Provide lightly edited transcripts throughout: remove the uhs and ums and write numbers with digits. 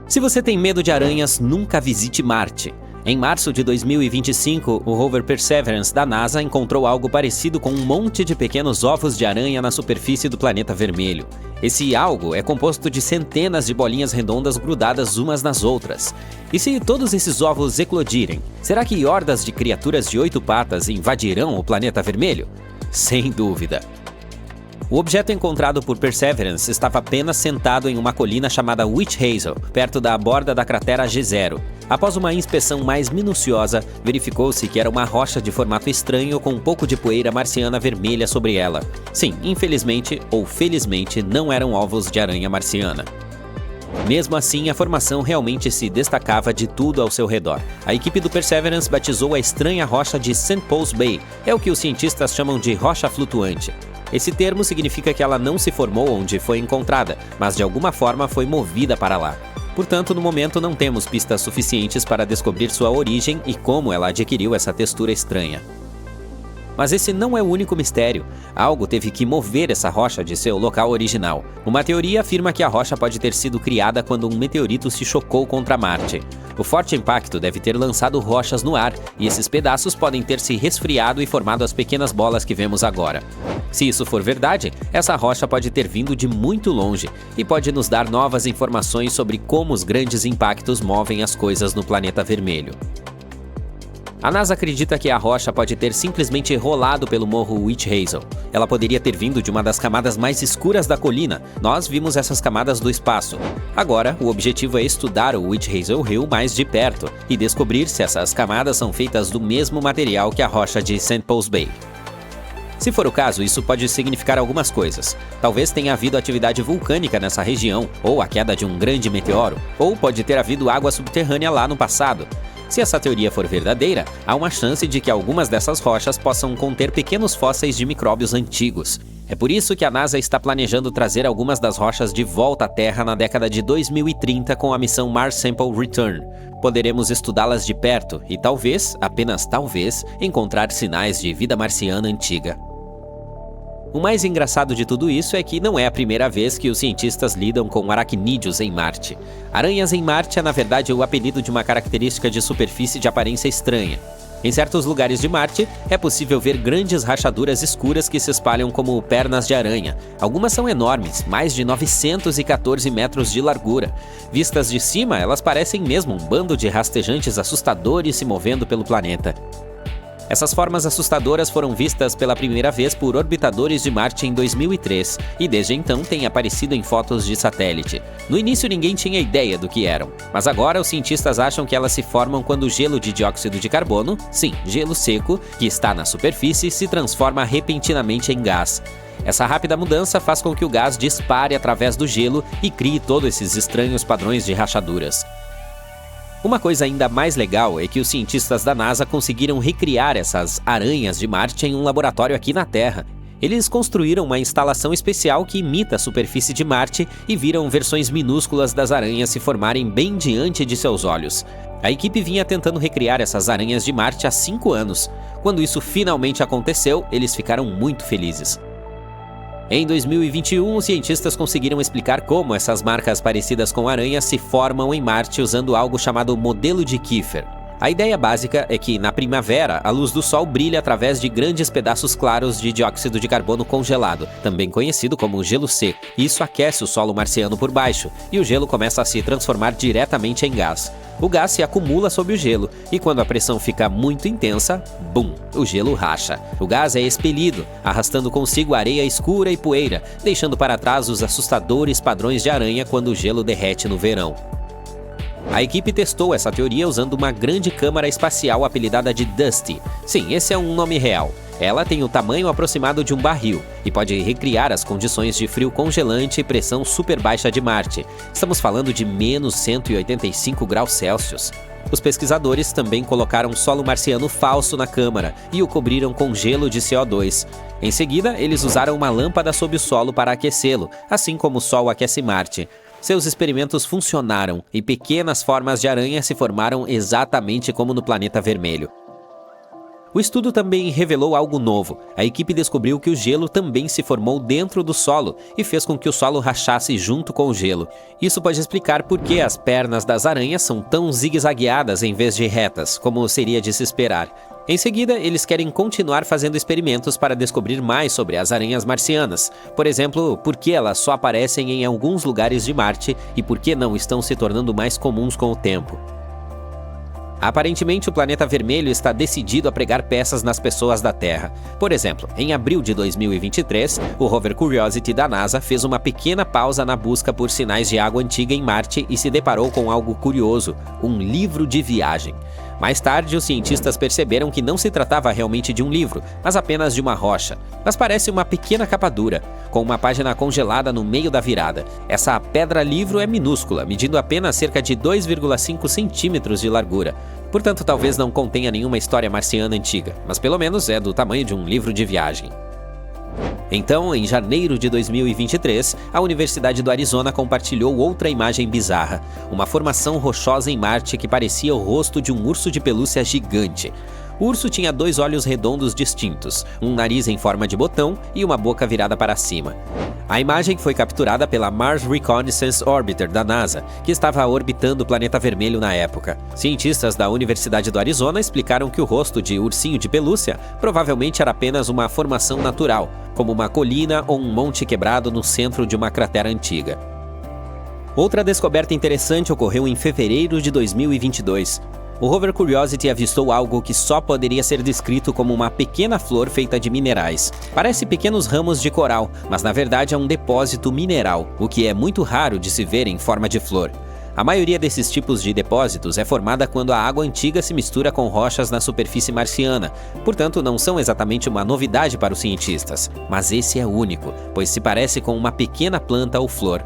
Se você tem medo de aranhas, nunca visite Marte. Em março de 2025, o rover Perseverance da NASA encontrou algo parecido com um monte de pequenos ovos de aranha na superfície do planeta vermelho. Esse algo é composto de centenas de bolinhas redondas grudadas umas nas outras. E se todos esses ovos eclodirem, será que hordas de criaturas de 8 patas invadirão o planeta vermelho? Sem dúvida. O objeto encontrado por Perseverance estava apenas sentado em uma colina chamada Witch Hazel, perto da borda da cratera G0. Após uma inspeção mais minuciosa, verificou-se que era uma rocha de formato estranho com um pouco de poeira marciana vermelha sobre ela. Sim, infelizmente ou felizmente, não eram ovos de aranha marciana. Mesmo assim, a formação realmente se destacava de tudo ao seu redor. A equipe do Perseverance batizou a estranha rocha de St. Paul's Bay, é o que os cientistas chamam de rocha flutuante. Esse termo significa que ela não se formou onde foi encontrada, mas de alguma forma foi movida para lá. Portanto, no momento não temos pistas suficientes para descobrir sua origem e como ela adquiriu essa textura estranha. Mas esse não é o único mistério. Algo teve que mover essa rocha de seu local original. Uma teoria afirma que a rocha pode ter sido criada quando um meteorito se chocou contra Marte. O forte impacto deve ter lançado rochas no ar, e esses pedaços podem ter se resfriado e formado as pequenas bolas que vemos agora. Se isso for verdade, essa rocha pode ter vindo de muito longe e pode nos dar novas informações sobre como os grandes impactos movem as coisas no planeta vermelho. A NASA acredita que a rocha pode ter simplesmente rolado pelo morro Witch Hazel. Ela poderia ter vindo de uma das camadas mais escuras da colina. Nós vimos essas camadas do espaço. Agora, o objetivo é estudar o Witch Hazel Hill mais de perto e descobrir se essas camadas são feitas do mesmo material que a rocha de St. Paul's Bay. Se for o caso, isso pode significar algumas coisas. Talvez tenha havido atividade vulcânica nessa região, ou a queda de um grande meteoro, ou pode ter havido água subterrânea lá no passado. Se essa teoria for verdadeira, há uma chance de que algumas dessas rochas possam conter pequenos fósseis de micróbios antigos. É por isso que a NASA está planejando trazer algumas das rochas de volta à Terra na década de 2030 com a missão Mars Sample Return. Poderemos estudá-las de perto e talvez, apenas talvez, encontrar sinais de vida marciana antiga. O mais engraçado de tudo isso é que não é a primeira vez que os cientistas lidam com aracnídeos em Marte. Aranhas em Marte é na verdade o apelido de uma característica de superfície de aparência estranha. Em certos lugares de Marte, é possível ver grandes rachaduras escuras que se espalham como pernas de aranha. Algumas são enormes, mais de 914 metros de largura. Vistas de cima, elas parecem mesmo um bando de rastejantes assustadores se movendo pelo planeta. Essas formas assustadoras foram vistas pela primeira vez por orbitadores de Marte em 2003 e desde então têm aparecido em fotos de satélite. No início ninguém tinha ideia do que eram, mas agora os cientistas acham que elas se formam quando o gelo de dióxido de carbono, sim, gelo seco, que está na superfície, se transforma repentinamente em gás. Essa rápida mudança faz com que o gás dispare através do gelo e crie todos esses estranhos padrões de rachaduras. Uma coisa ainda mais legal é que os cientistas da NASA conseguiram recriar essas aranhas de Marte em um laboratório aqui na Terra. Eles construíram uma instalação especial que imita a superfície de Marte e viram versões minúsculas das aranhas se formarem bem diante de seus olhos. A equipe vinha tentando recriar essas aranhas de Marte há 5 anos. Quando isso finalmente aconteceu, eles ficaram muito felizes. Em 2021, os cientistas conseguiram explicar como essas marcas parecidas com aranhas se formam em Marte usando algo chamado modelo de Kiefer. A ideia básica é que, na primavera, a luz do Sol brilha através de grandes pedaços claros de dióxido de carbono congelado, também conhecido como gelo seco. Isso aquece o solo marciano por baixo, e o gelo começa a se transformar diretamente em gás. O gás se acumula sob o gelo, e quando a pressão fica muito intensa, bum, o gelo racha. O gás é expelido, arrastando consigo areia escura e poeira, deixando para trás os assustadores padrões de aranha quando o gelo derrete no verão. A equipe testou essa teoria usando uma grande câmara espacial apelidada de Dusty. Sim, esse é um nome real. Ela tem o tamanho aproximado de um barril e pode recriar as condições de frio congelante e pressão super baixa de Marte. Estamos falando de menos 185 graus Celsius. Os pesquisadores também colocaram solo marciano falso na câmara e o cobriram com gelo de CO2. Em seguida, eles usaram uma lâmpada sob o solo para aquecê-lo, assim como o Sol aquece Marte. Seus experimentos funcionaram e pequenas formas de aranha se formaram exatamente como no planeta vermelho. O estudo também revelou algo novo. A equipe descobriu que o gelo também se formou dentro do solo e fez com que o solo rachasse junto com o gelo. Isso pode explicar por que as pernas das aranhas são tão zigue-zagueadas em vez de retas, como seria de se esperar. Em seguida, eles querem continuar fazendo experimentos para descobrir mais sobre as aranhas marcianas. Por exemplo, por que elas só aparecem em alguns lugares de Marte e por que não estão se tornando mais comuns com o tempo. Aparentemente, o planeta vermelho está decidido a pregar peças nas pessoas da Terra. Por exemplo, em abril de 2023, o rover Curiosity da NASA fez uma pequena pausa na busca por sinais de água antiga em Marte e se deparou com algo curioso: um livro de viagem. Mais tarde, os cientistas perceberam que não se tratava realmente de um livro, mas apenas de uma rocha. Mas parece uma pequena capa dura, com uma página congelada no meio da virada. Essa pedra-livro é minúscula, medindo apenas cerca de 2,5 centímetros de largura. Portanto, talvez não contenha nenhuma história marciana antiga, mas pelo menos é do tamanho de um livro de viagem. Então, em janeiro de 2023, a Universidade do Arizona compartilhou outra imagem bizarra, uma formação rochosa em Marte que parecia o rosto de um urso de pelúcia gigante. O urso tinha 2 olhos redondos distintos, um nariz em forma de botão e uma boca virada para cima. A imagem foi capturada pela Mars Reconnaissance Orbiter da NASA, que estava orbitando o planeta vermelho na época. Cientistas da Universidade do Arizona explicaram que o rosto de ursinho de pelúcia provavelmente era apenas uma formação natural, como uma colina ou um monte quebrado no centro de uma cratera antiga. Outra descoberta interessante ocorreu em fevereiro de 2022. O rover Curiosity avistou algo que só poderia ser descrito como uma pequena flor feita de minerais. Parece pequenos ramos de coral, mas na verdade é um depósito mineral, o que é muito raro de se ver em forma de flor. A maioria desses tipos de depósitos é formada quando a água antiga se mistura com rochas na superfície marciana, portanto não são exatamente uma novidade para os cientistas, mas esse é único, pois se parece com uma pequena planta ou flor.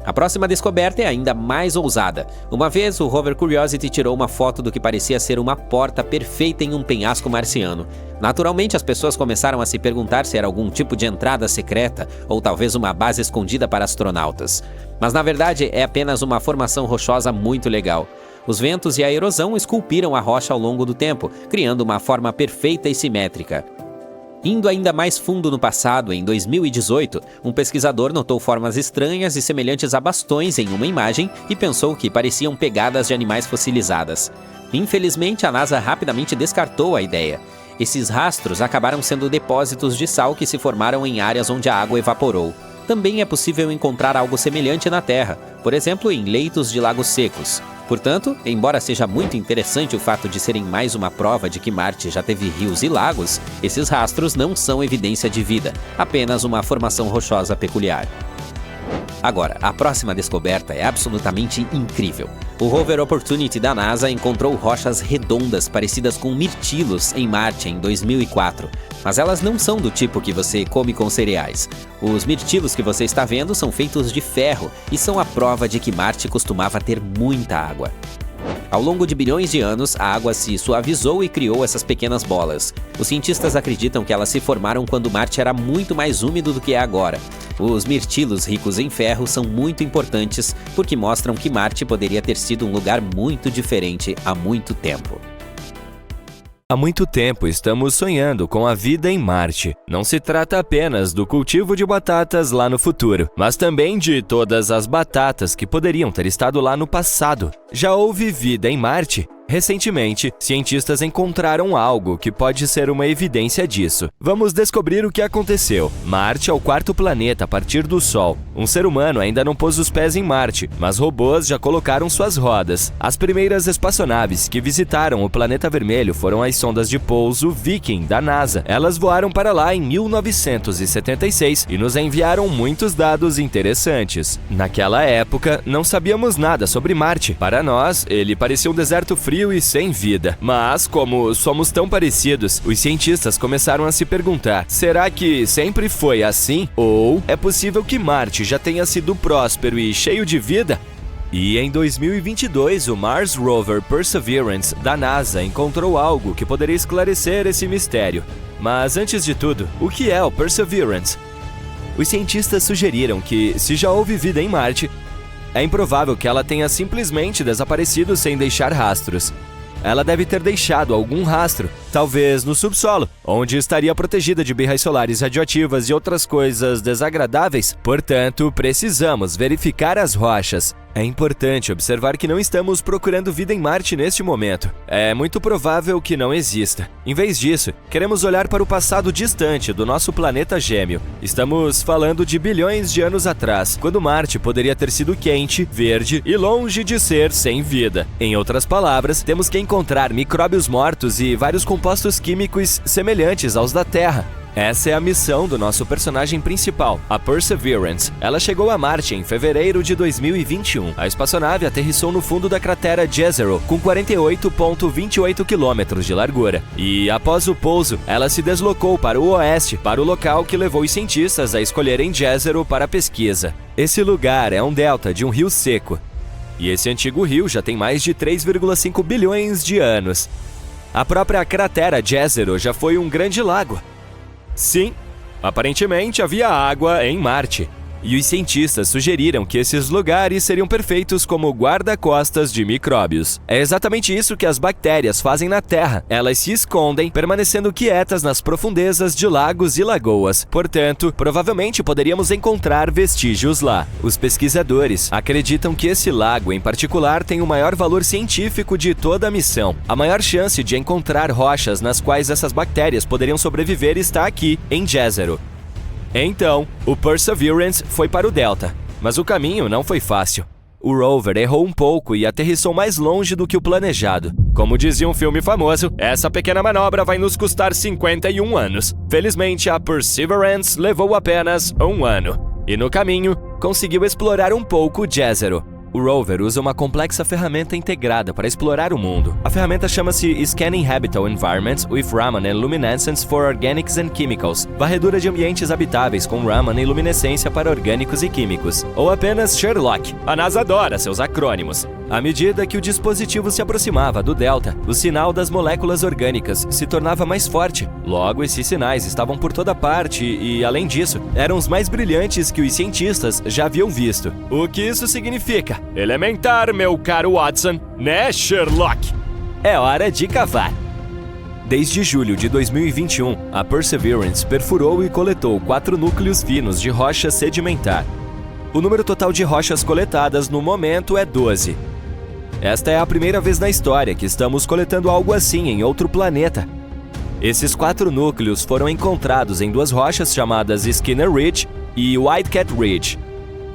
A próxima descoberta é ainda mais ousada. Uma vez, o rover Curiosity tirou uma foto do que parecia ser uma porta perfeita em um penhasco marciano. Naturalmente, as pessoas começaram a se perguntar se era algum tipo de entrada secreta ou talvez uma base escondida para astronautas. Mas na verdade, é apenas uma formação rochosa muito legal. Os ventos e a erosão esculpiram a rocha ao longo do tempo, criando uma forma perfeita e simétrica. Indo ainda mais fundo no passado, em 2018, um pesquisador notou formas estranhas e semelhantes a bastões em uma imagem e pensou que pareciam pegadas de animais fossilizadas. Infelizmente, a NASA rapidamente descartou a ideia. Esses rastros acabaram sendo depósitos de sal que se formaram em áreas onde a água evaporou. Também é possível encontrar algo semelhante na Terra, por exemplo, em leitos de lagos secos. Portanto, embora seja muito interessante o fato de serem mais uma prova de que Marte já teve rios e lagos, esses rastros não são evidência de vida, apenas uma formação rochosa peculiar. Agora, a próxima descoberta é absolutamente incrível. O rover Opportunity da NASA encontrou rochas redondas parecidas com mirtilos em Marte em 2004. Mas elas não são do tipo que você come com cereais. Os mirtilos que você está vendo são feitos de ferro e são a prova de que Marte costumava ter muita água. Ao longo de bilhões de anos, a água se suavizou e criou essas pequenas bolas. Os cientistas acreditam que elas se formaram quando Marte era muito mais úmido do que é agora. Os mirtilos ricos em ferro são muito importantes porque mostram que Marte poderia ter sido um lugar muito diferente há muito tempo. Há muito tempo estamos sonhando com a vida em Marte. Não se trata apenas do cultivo de batatas lá no futuro, mas também de todas as batatas que poderiam ter estado lá no passado. Já houve vida em Marte? Recentemente, cientistas encontraram algo que pode ser uma evidência disso. Vamos descobrir o que aconteceu. Marte é o 4º planeta a partir do Sol. Um ser humano ainda não pôs os pés em Marte, mas robôs já colocaram suas rodas. As primeiras espaçonaves que visitaram o planeta vermelho foram as sondas de pouso Viking da NASA. Elas voaram para lá em 1976 e nos enviaram muitos dados interessantes. Naquela época, não sabíamos nada sobre Marte. Para nós, ele parecia um deserto frio e sem vida. Mas, como somos tão parecidos, os cientistas começaram a se perguntar: será que sempre foi assim? Ou é possível que Marte já tenha sido próspero e cheio de vida? E em 2022, o Mars Rover Perseverance da NASA encontrou algo que poderia esclarecer esse mistério. Mas antes de tudo, o que é o Perseverance? Os cientistas sugeriram que, se já houve vida em Marte, é improvável que ela tenha simplesmente desaparecido sem deixar rastros. ela deve ter deixado algum rastro, talvez no subsolo, onde estaria protegida de birras solares radioativas e outras coisas desagradáveis. Portanto, precisamos verificar as rochas. É importante observar que não estamos procurando vida em Marte neste momento. É muito provável que não exista. Em vez disso, queremos olhar para o passado distante do nosso planeta gêmeo. Estamos falando de bilhões de anos atrás, quando Marte poderia ter sido quente, verde e longe de ser sem vida. Em outras palavras, temos que encontrar micróbios mortos e vários compostos químicos semelhantes aos da Terra. Essa é a missão do nosso personagem principal, a Perseverance. Ela chegou a Marte em fevereiro de 2021. A espaçonave aterrissou no fundo da cratera Jezero, com 48,28 km de largura. E, após o pouso, ela se deslocou para o oeste, para o local que levou os cientistas a escolherem Jezero para a pesquisa. Esse lugar é um delta de um rio seco. E esse antigo rio já tem mais de 3,5 bilhões de anos. A própria cratera Jezero já foi um grande lago. Sim, aparentemente havia água em Marte. E os cientistas sugeriram que esses lugares seriam perfeitos como guarda-costas de micróbios. É exatamente isso que as bactérias fazem na Terra. Elas se escondem, permanecendo quietas nas profundezas de lagos e lagoas. Portanto, provavelmente poderíamos encontrar vestígios lá. Os pesquisadores acreditam que esse lago em particular tem o maior valor científico de toda a missão. A maior chance de encontrar rochas nas quais essas bactérias poderiam sobreviver está aqui, em Jezero. Então, o Perseverance foi para o Delta, mas o caminho não foi fácil. O rover errou um pouco e aterrissou mais longe do que o planejado. Como dizia um filme famoso, essa pequena manobra vai nos custar 51 anos. Felizmente, a Perseverance levou apenas 1 ano. E no caminho, conseguiu explorar um pouco Jezero. O rover usa uma complexa ferramenta integrada para explorar o mundo. A ferramenta chama-se Scanning Habitable Environments with Raman and Luminescence for Organics and Chemicals, varredura de ambientes habitáveis com Raman e luminescência para orgânicos e químicos, ou apenas Sherlock. A NASA adora seus acrônimos. À medida que o dispositivo se aproximava do Delta, o sinal das moléculas orgânicas se tornava mais forte. Logo, esses sinais estavam por toda parte e, além disso, eram os mais brilhantes que os cientistas já haviam visto. O que isso significa? Elementar, meu caro Watson, né, Sherlock? É hora de cavar. Desde julho de 2021, a Perseverance perfurou e coletou 4 núcleos finos de rocha sedimentar. O número total de rochas coletadas no momento é 12. Esta é a primeira vez na história que estamos coletando algo assim em outro planeta. Esses 4 núcleos foram encontrados em 2 rochas chamadas Skinner Ridge e Whitecat Ridge.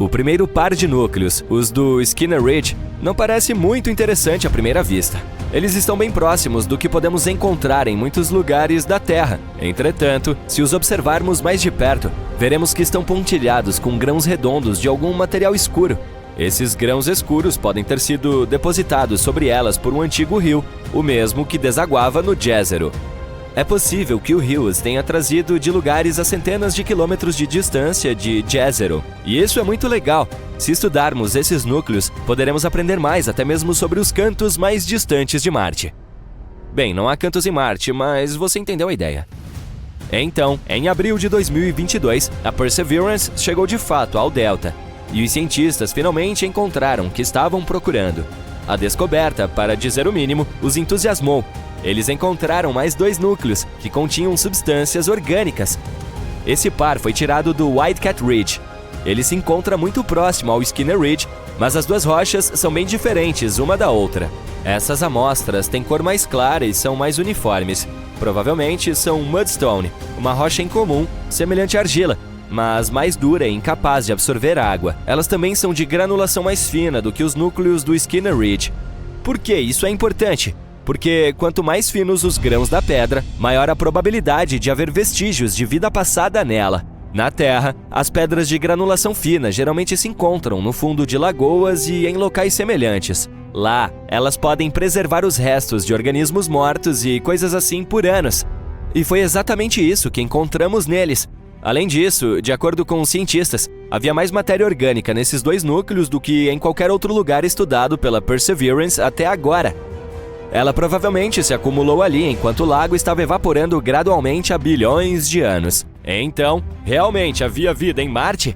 O primeiro par de núcleos, os do Skinner Ridge, não parece muito interessante à primeira vista. Eles estão bem próximos do que podemos encontrar em muitos lugares da Terra. Entretanto, se os observarmos mais de perto, veremos que estão pontilhados com grãos redondos de algum material escuro. Esses grãos escuros podem ter sido depositados sobre elas por um antigo rio, o mesmo que desaguava no Jezero. É possível que o rio os tenha trazido de lugares a centenas de quilômetros de distância de Jezero. E isso é muito legal. Se estudarmos esses núcleos, poderemos aprender mais até mesmo sobre os cantos mais distantes de Marte. Bem, não há cantos em Marte, mas você entendeu a ideia. Então, em abril de 2022, a Perseverance chegou de fato ao Delta. E os cientistas finalmente encontraram o que estavam procurando. A descoberta, para dizer o mínimo, os entusiasmou. Eles encontraram mais 2 núcleos, que continham substâncias orgânicas. Esse par foi tirado do Whitecat Ridge. Ele se encontra muito próximo ao Skinner Ridge, mas as 2 rochas são bem diferentes uma da outra. Essas amostras têm cor mais clara e são mais uniformes. Provavelmente são mudstone, uma rocha incomum, semelhante à argila, mas mais dura e incapaz de absorver água. Elas também são de granulação mais fina do que os núcleos do Skinner Ridge. Por que isso é importante? Porque quanto mais finos os grãos da pedra, maior a probabilidade de haver vestígios de vida passada nela. Na Terra, as pedras de granulação fina geralmente se encontram no fundo de lagoas e em locais semelhantes. Lá, elas podem preservar os restos de organismos mortos e coisas assim por anos. E foi exatamente isso que encontramos neles. Além disso, de acordo com os cientistas, havia mais matéria orgânica nesses 2 núcleos do que em qualquer outro lugar estudado pela Perseverance até agora. Ela provavelmente se acumulou ali enquanto o lago estava evaporando gradualmente há bilhões de anos. Então, realmente havia vida em Marte?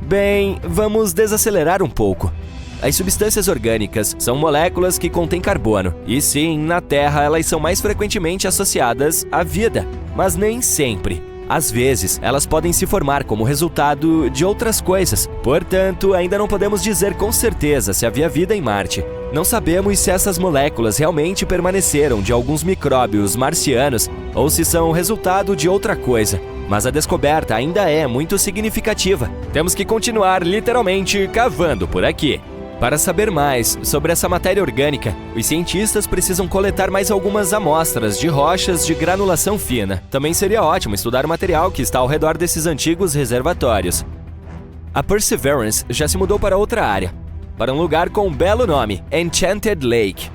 Bem, vamos desacelerar um pouco. As substâncias orgânicas são moléculas que contêm carbono, e sim, na Terra elas são mais frequentemente associadas à vida, mas nem sempre. Às vezes, elas podem se formar como resultado de outras coisas. Portanto, ainda não podemos dizer com certeza se havia vida em Marte. Não sabemos se essas moléculas realmente permaneceram de alguns micróbios marcianos ou se são resultado de outra coisa. Mas a descoberta ainda é muito significativa. Temos que continuar literalmente cavando por aqui. Para saber mais sobre essa matéria orgânica, os cientistas precisam coletar mais algumas amostras de rochas de granulação fina. Também seria ótimo estudar o material que está ao redor desses antigos reservatórios. A Perseverance já se mudou para outra área, para um lugar com um belo nome, Enchanted Lake.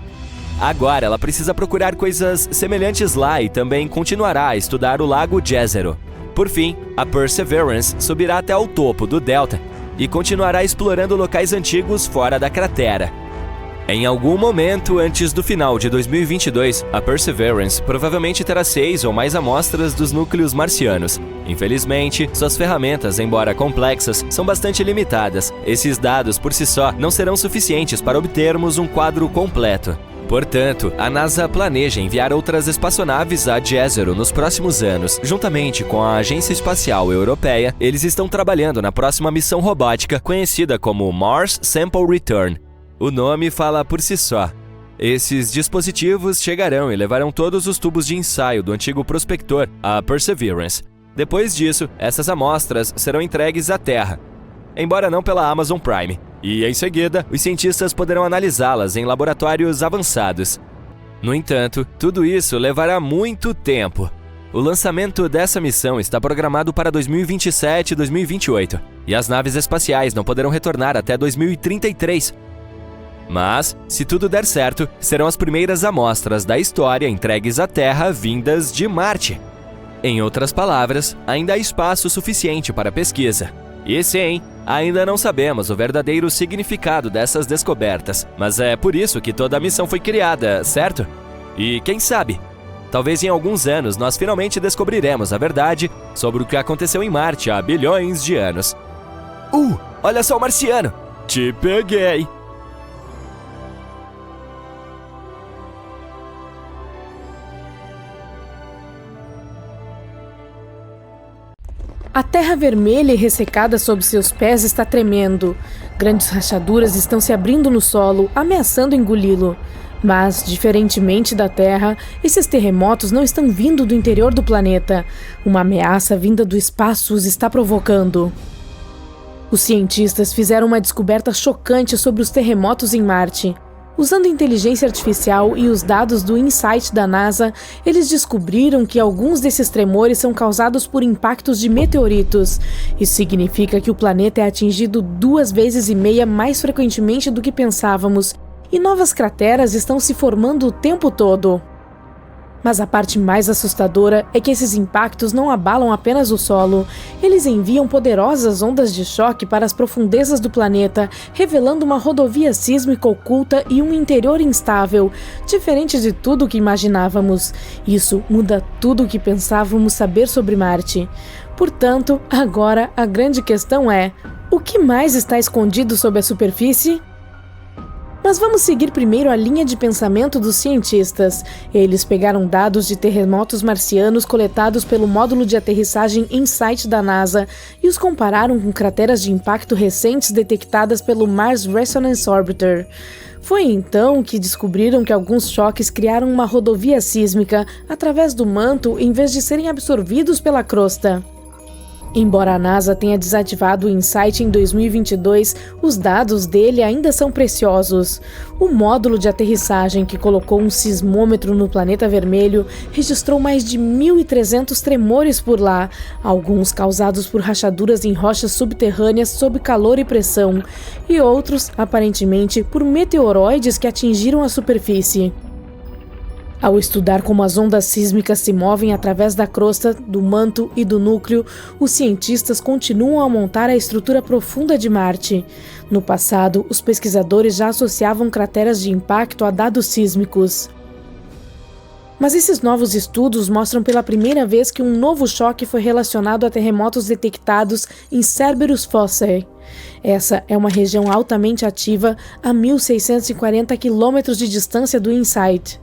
Agora ela precisa procurar coisas semelhantes lá e também continuará a estudar o Lago Jezero. Por fim, a Perseverance subirá até o topo do delta e continuará explorando locais antigos fora da cratera. Em algum momento antes do final de 2022, a Perseverance provavelmente terá 6 ou mais amostras dos núcleos marcianos. Infelizmente, suas ferramentas, embora complexas, são bastante limitadas. Esses dados por si só não serão suficientes para obtermos um quadro completo. Portanto, a NASA planeja enviar outras espaçonaves a Jezero nos próximos anos. Juntamente com a Agência Espacial Europeia, eles estão trabalhando na próxima missão robótica conhecida como Mars Sample Return. O nome fala por si só. Esses dispositivos chegarão e levarão todos os tubos de ensaio do antigo prospector, a Perseverance. Depois disso, essas amostras serão entregues à Terra, embora não pela Amazon Prime. E, em seguida, os cientistas poderão analisá-las em laboratórios avançados. No entanto, tudo isso levará muito tempo. O lançamento dessa missão está programado para 2027 e 2028, e as naves espaciais não poderão retornar até 2033. Mas, se tudo der certo, serão as primeiras amostras da história entregues à Terra vindas de Marte. Em outras palavras, ainda há espaço suficiente para pesquisa. E sim, ainda não sabemos o verdadeiro significado dessas descobertas, mas é por isso que toda a missão foi criada, certo? E quem sabe, talvez em alguns anos nós finalmente descobriremos a verdade sobre o que aconteceu em Marte há bilhões de anos. Olha só o marciano! Te peguei! A terra vermelha e ressecada sob seus pés está tremendo. Grandes rachaduras estão se abrindo no solo, ameaçando engoli-lo. Mas, diferentemente da Terra, esses terremotos não estão vindo do interior do planeta. Uma ameaça vinda do espaço os está provocando. Os cientistas fizeram uma descoberta chocante sobre os terremotos em Marte. Usando inteligência artificial e os dados do InSight da NASA, eles descobriram que alguns desses tremores são causados por impactos de meteoritos. Isso significa que o planeta é atingido 2,5 vezes mais frequentemente do que pensávamos, e novas crateras estão se formando o tempo todo. Mas a parte mais assustadora é que esses impactos não abalam apenas o solo. Eles enviam poderosas ondas de choque para as profundezas do planeta, revelando uma rodovia sísmica oculta e um interior instável, diferente de tudo o que imaginávamos. Isso muda tudo o que pensávamos saber sobre Marte. Portanto, agora a grande questão é: o que mais está escondido sob a superfície? Mas vamos seguir primeiro a linha de pensamento dos cientistas. Eles pegaram dados de terremotos marcianos coletados pelo módulo de aterrissagem InSight da NASA e os compararam com crateras de impacto recentes detectadas pelo Mars Resonance Orbiter. Foi então que descobriram que alguns choques criaram uma rodovia sísmica através do manto em vez de serem absorvidos pela crosta. Embora a NASA tenha desativado o InSight em 2022, os dados dele ainda são preciosos. O módulo de aterrissagem que colocou um sismômetro no planeta vermelho registrou mais de 1.300 tremores por lá, alguns causados por rachaduras em rochas subterrâneas sob calor e pressão, e outros, aparentemente, por meteoroides que atingiram a superfície. Ao estudar como as ondas sísmicas se movem através da crosta, do manto e do núcleo, os cientistas continuam a montar a estrutura profunda de Marte. No passado, os pesquisadores já associavam crateras de impacto a dados sísmicos. Mas esses novos estudos mostram pela primeira vez que um novo choque foi relacionado a terremotos detectados em Cerberus Fossae. Essa é uma região altamente ativa a 1.640 quilômetros de distância do InSight.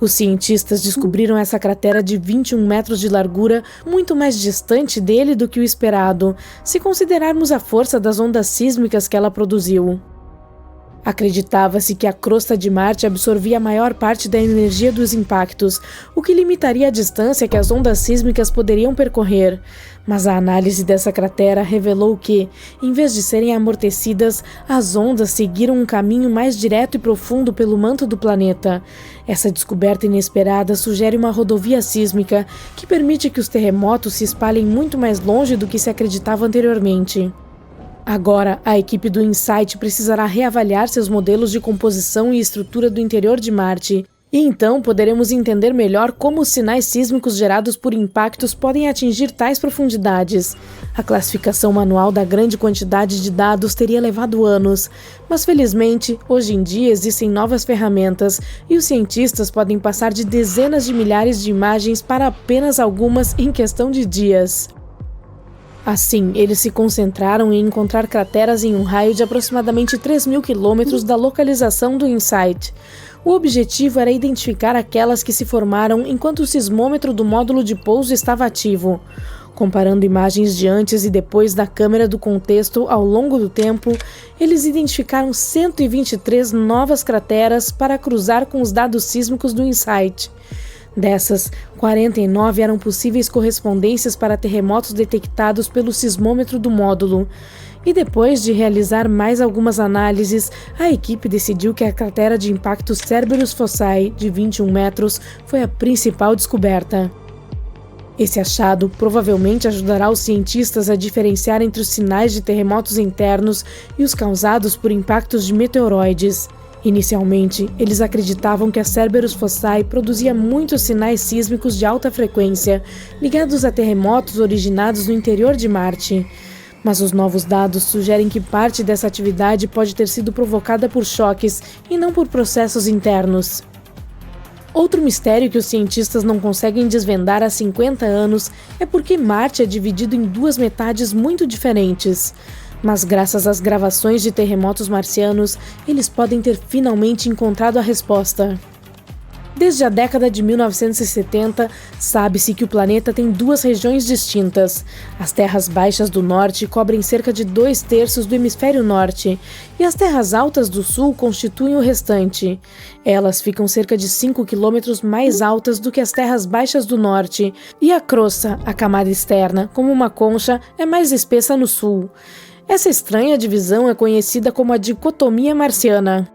Os cientistas descobriram essa cratera de 21 metros de largura muito mais distante dele do que o esperado, se considerarmos a força das ondas sísmicas que ela produziu. Acreditava-se que a crosta de Marte absorvia a maior parte da energia dos impactos, o que limitaria a distância que as ondas sísmicas poderiam percorrer. Mas a análise dessa cratera revelou que, em vez de serem amortecidas, as ondas seguiram um caminho mais direto e profundo pelo manto do planeta. Essa descoberta inesperada sugere uma rodovia sísmica que permite que os terremotos se espalhem muito mais longe do que se acreditava anteriormente. Agora, a equipe do InSight precisará reavaliar seus modelos de composição e estrutura do interior de Marte, e então poderemos entender melhor como os sinais sísmicos gerados por impactos podem atingir tais profundidades. A classificação manual da grande quantidade de dados teria levado anos, mas felizmente, hoje em dia existem novas ferramentas e os cientistas podem passar de dezenas de milhares de imagens para apenas algumas em questão de dias. Assim, eles se concentraram em encontrar crateras em um raio de aproximadamente 3.000 quilômetros da localização do InSight. O objetivo era identificar aquelas que se formaram enquanto o sismômetro do módulo de pouso estava ativo. Comparando imagens de antes e depois da câmera do contexto ao longo do tempo, eles identificaram 123 novas crateras para cruzar com os dados sísmicos do InSight. Dessas, 49 eram possíveis correspondências para terremotos detectados pelo sismômetro do módulo. E depois de realizar mais algumas análises, a equipe decidiu que a cratera de impacto Cerberus Fossae, de 21 metros, foi a principal descoberta. Esse achado provavelmente ajudará os cientistas a diferenciar entre os sinais de terremotos internos e os causados por impactos de meteoroides. Inicialmente, eles acreditavam que a Cerberus Fossae produzia muitos sinais sísmicos de alta frequência, ligados a terremotos originados no interior de Marte. Mas os novos dados sugerem que parte dessa atividade pode ter sido provocada por choques e não por processos internos. Outro mistério que os cientistas não conseguem desvendar há 50 anos é porque Marte é dividido em duas metades muito diferentes. Mas graças às gravações de terremotos marcianos, eles podem ter finalmente encontrado a resposta. Desde a década de 1970, sabe-se que o planeta tem duas regiões distintas. As terras baixas do norte cobrem cerca de 2/3 do hemisfério norte, e as terras altas do sul constituem o restante. Elas ficam cerca de 5 quilômetros mais altas do que as terras baixas do norte, e a crosta, a camada externa, como uma concha, é mais espessa no sul. Essa estranha divisão é conhecida como a dicotomia marciana.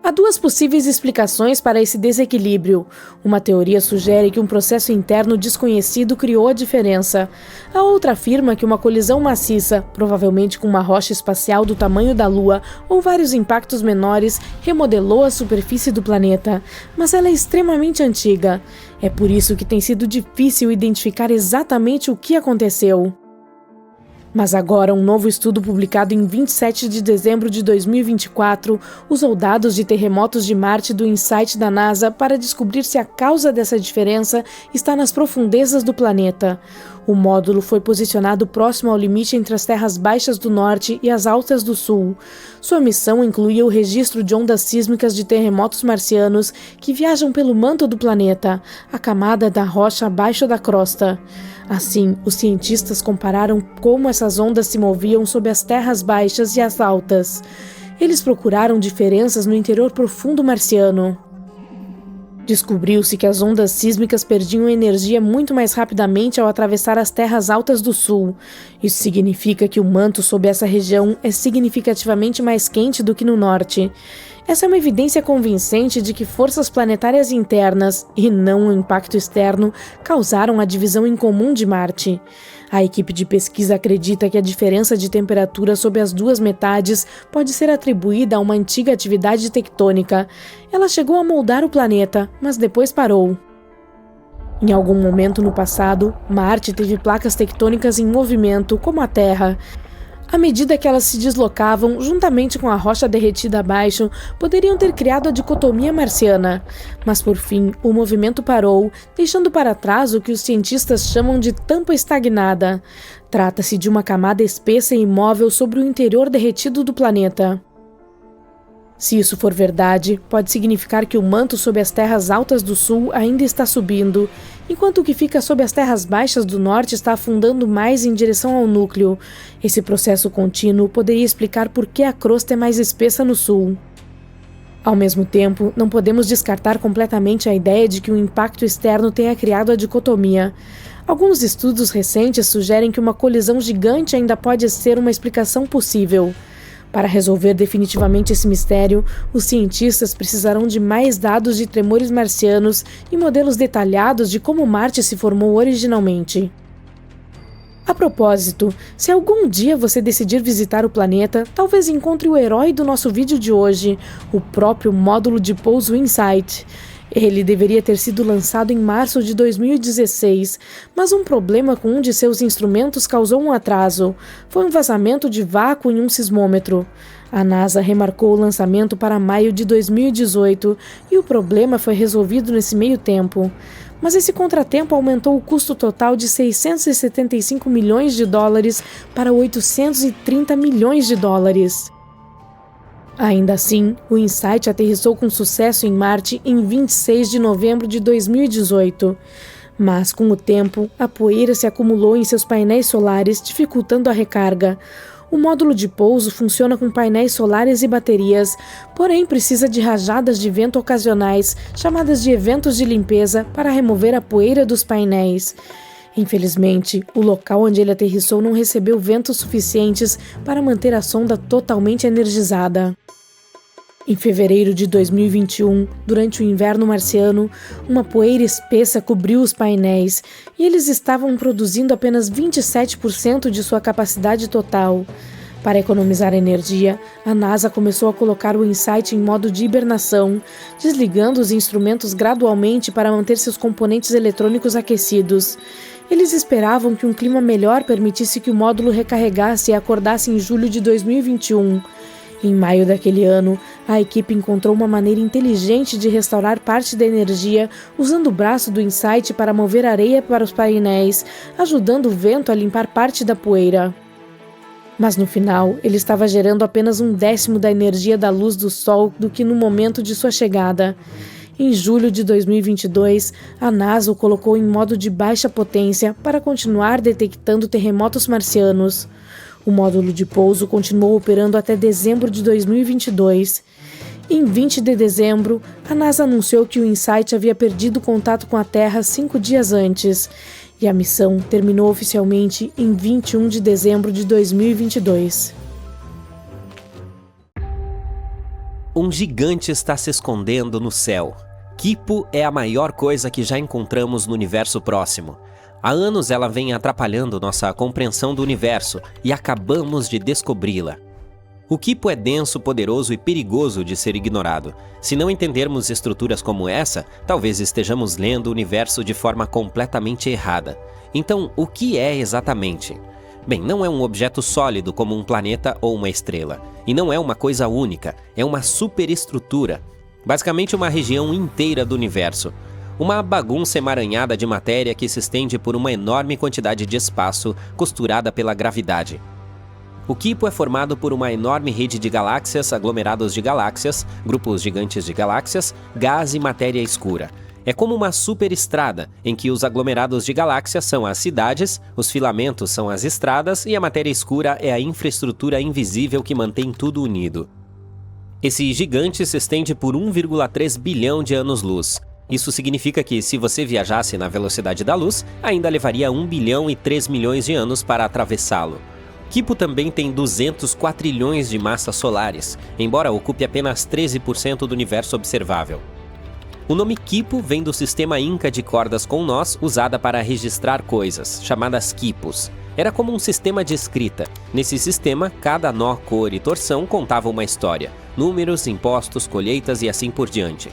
Há duas possíveis explicações para esse desequilíbrio. Uma teoria sugere que um processo interno desconhecido criou a diferença. A outra afirma que uma colisão maciça, provavelmente com uma rocha espacial do tamanho da Lua ou vários impactos menores, remodelou a superfície do planeta. Mas ela é extremamente antiga. É por isso que tem sido difícil identificar exatamente o que aconteceu. Mas agora, um novo estudo publicado em 27 de dezembro de 2024 usou dados de terremotos de Marte do InSight da NASA para descobrir se a causa dessa diferença está nas profundezas do planeta. O módulo foi posicionado próximo ao limite entre as terras baixas do norte e as altas do sul. Sua missão incluía o registro de ondas sísmicas de terremotos marcianos que viajam pelo manto do planeta, a camada da rocha abaixo da crosta. Assim, os cientistas compararam como essas ondas se moviam sob as terras baixas e as altas. Eles procuraram diferenças no interior profundo marciano. Descobriu-se que as ondas sísmicas perdiam energia muito mais rapidamente ao atravessar as terras altas do sul. Isso significa que o manto sob essa região é significativamente mais quente do que no norte. Essa é uma evidência convincente de que forças planetárias internas, e não o impacto externo, causaram a divisão incomum de Marte. A equipe de pesquisa acredita que a diferença de temperatura sob as duas metades pode ser atribuída a uma antiga atividade tectônica. Ela chegou a moldar o planeta, mas depois parou. Em algum momento no passado, Marte teve placas tectônicas em movimento, como a Terra. À medida que elas se deslocavam, juntamente com a rocha derretida abaixo, poderiam ter criado a dicotomia marciana. Mas por fim, o movimento parou, deixando para trás o que os cientistas chamam de tampa estagnada. Trata-se de uma camada espessa e imóvel sobre o interior derretido do planeta. Se isso for verdade, pode significar que o manto sob as terras altas do sul ainda está subindo, enquanto o que fica sob as terras baixas do norte está afundando mais em direção ao núcleo. Esse processo contínuo poderia explicar por que a crosta é mais espessa no sul. Ao mesmo tempo, não podemos descartar completamente a ideia de que o impacto externo tenha criado a dicotomia. Alguns estudos recentes sugerem que uma colisão gigante ainda pode ser uma explicação possível. Para resolver definitivamente esse mistério, os cientistas precisarão de mais dados de tremores marcianos e modelos detalhados de como Marte se formou originalmente. A propósito, se algum dia você decidir visitar o planeta, talvez encontre o herói do nosso vídeo de hoje, o próprio módulo de pouso InSight. Ele deveria ter sido lançado em março de 2016, mas um problema com um de seus instrumentos causou um atraso. Foi um vazamento de vácuo em um sismômetro. A NASA remarcou o lançamento para maio de 2018 e o problema foi resolvido nesse meio tempo. Mas esse contratempo aumentou o custo total de 675 milhões de dólares para 830 milhões de dólares. Ainda assim, o InSight aterrissou com sucesso em Marte em 26 de novembro de 2018. Mas, com o tempo, a poeira se acumulou em seus painéis solares, dificultando a recarga. O módulo de pouso funciona com painéis solares e baterias, porém precisa de rajadas de vento ocasionais, chamadas de eventos de limpeza, para remover a poeira dos painéis. Infelizmente, o local onde ele aterrissou não recebeu ventos suficientes para manter a sonda totalmente energizada. Em fevereiro de 2021, durante o inverno marciano, uma poeira espessa cobriu os painéis e eles estavam produzindo apenas 27% de sua capacidade total. Para economizar energia, a NASA começou a colocar o InSight em modo de hibernação, desligando os instrumentos gradualmente para manter seus componentes eletrônicos aquecidos. Eles esperavam que um clima melhor permitisse que o módulo recarregasse e acordasse em julho de 2021. Em maio daquele ano, a equipe encontrou uma maneira inteligente de restaurar parte da energia usando o braço do InSight para mover areia para os painéis, ajudando o vento a limpar parte da poeira. Mas no final, ele estava gerando apenas 1/10 da energia da luz do Sol do que no momento de sua chegada. Em julho de 2022, a NASA o colocou em modo de baixa potência para continuar detectando terremotos marcianos. O módulo de pouso continuou operando até dezembro de 2022. Em 20 de dezembro, a NASA anunciou que o InSight havia perdido contato com a Terra 5 dias antes, e a missão terminou oficialmente em 21 de dezembro de 2022. Um gigante está se escondendo no céu. Kipo é a maior coisa que já encontramos no universo próximo. Há anos ela vem atrapalhando nossa compreensão do universo e acabamos de descobri-la. O Kipo é denso, poderoso e perigoso de ser ignorado. Se não entendermos estruturas como essa, talvez estejamos lendo o universo de forma completamente errada. Então, o que é exatamente? Bem, não é um objeto sólido como um planeta ou uma estrela. E não é uma coisa única, é uma superestrutura. Basicamente uma região inteira do universo. Uma bagunça emaranhada de matéria que se estende por uma enorme quantidade de espaço costurada pela gravidade. O Kipo é formado por uma enorme rede de galáxias, aglomerados de galáxias, grupos gigantes de galáxias, gás e matéria escura. É como uma superestrada, em que os aglomerados de galáxias são as cidades, os filamentos são as estradas e a matéria escura é a infraestrutura invisível que mantém tudo unido. Esse gigante se estende por 1,3 bilhão de anos-luz. Isso significa que, se você viajasse na velocidade da luz, ainda levaria 1 bilhão e 3 milhões de anos para atravessá-lo. Kipo também tem 200 quatrilhões de massas solares, embora ocupe apenas 13% do universo observável. O nome Kipo vem do sistema Inca de cordas com nós usada para registrar coisas, chamadas quipos. Era como um sistema de escrita. Nesse sistema, cada nó, cor e torção contava uma história, números, impostos, colheitas e assim por diante.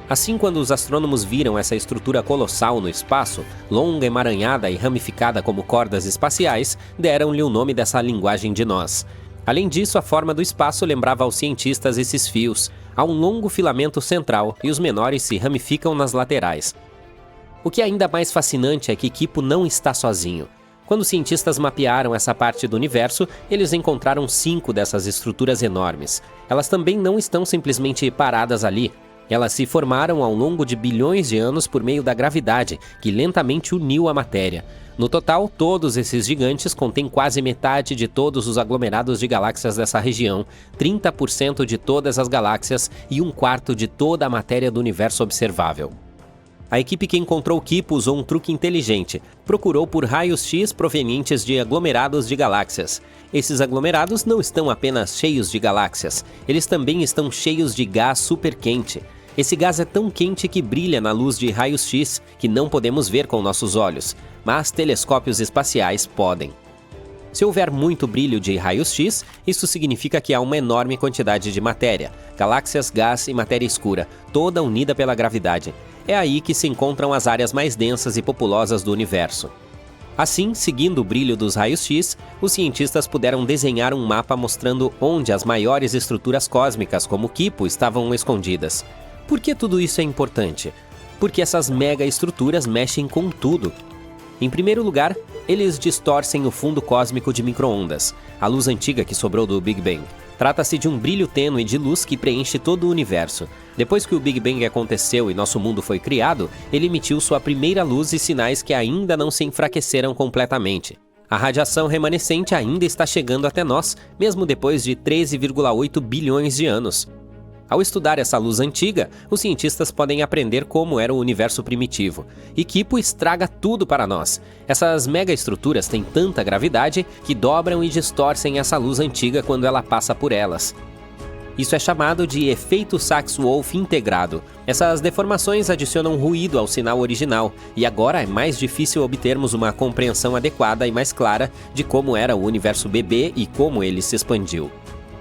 Assim, quando os astrônomos viram essa estrutura colossal no espaço, longa, emaranhada e ramificada como cordas espaciais, deram-lhe o nome dessa linguagem de nós. Além disso, a forma do espaço lembrava aos cientistas esses fios. Há um longo filamento central e os menores se ramificam nas laterais. O que é ainda mais fascinante é que Kipo não está sozinho. Quando os cientistas mapearam essa parte do universo, eles encontraram 5 dessas estruturas enormes. Elas também não estão simplesmente paradas ali. Elas se formaram ao longo de bilhões de anos por meio da gravidade, que lentamente uniu a matéria. No total, todos esses gigantes contêm quase metade de todos os aglomerados de galáxias dessa região, 30% de todas as galáxias e 1/4 de toda a matéria do universo observável. A equipe que encontrou Kipo usou um truque inteligente. Procurou por raios X provenientes de aglomerados de galáxias. Esses aglomerados não estão apenas cheios de galáxias, eles também estão cheios de gás superquente. Esse gás é tão quente que brilha na luz de raios X que não podemos ver com nossos olhos, mas telescópios espaciais podem. Se houver muito brilho de raios X, isso significa que há uma enorme quantidade de matéria, galáxias, gás e matéria escura, toda unida pela gravidade. É aí que se encontram as áreas mais densas e populosas do universo. Assim, seguindo o brilho dos raios X, os cientistas puderam desenhar um mapa mostrando onde as maiores estruturas cósmicas, como Kipo, estavam escondidas. Por que tudo isso é importante? Porque essas mega estruturas mexem com tudo. Em primeiro lugar, eles distorcem o fundo cósmico de micro-ondas, a luz antiga que sobrou do Big Bang. Trata-se de um brilho tênue de luz que preenche todo o universo. Depois que o Big Bang aconteceu e nosso mundo foi criado, ele emitiu sua primeira luz e sinais que ainda não se enfraqueceram completamente. A radiação remanescente ainda está chegando até nós, mesmo depois de 13,8 bilhões de anos. Ao estudar essa luz antiga, os cientistas podem aprender como era o universo primitivo. E Kipo estraga tudo para nós. Essas megaestruturas têm tanta gravidade que dobram e distorcem essa luz antiga quando ela passa por elas. Isso é chamado de efeito Sachs-Wolfe integrado. Essas deformações adicionam ruído ao sinal original, e agora é mais difícil obtermos uma compreensão adequada e mais clara de como era o universo bebê e como ele se expandiu.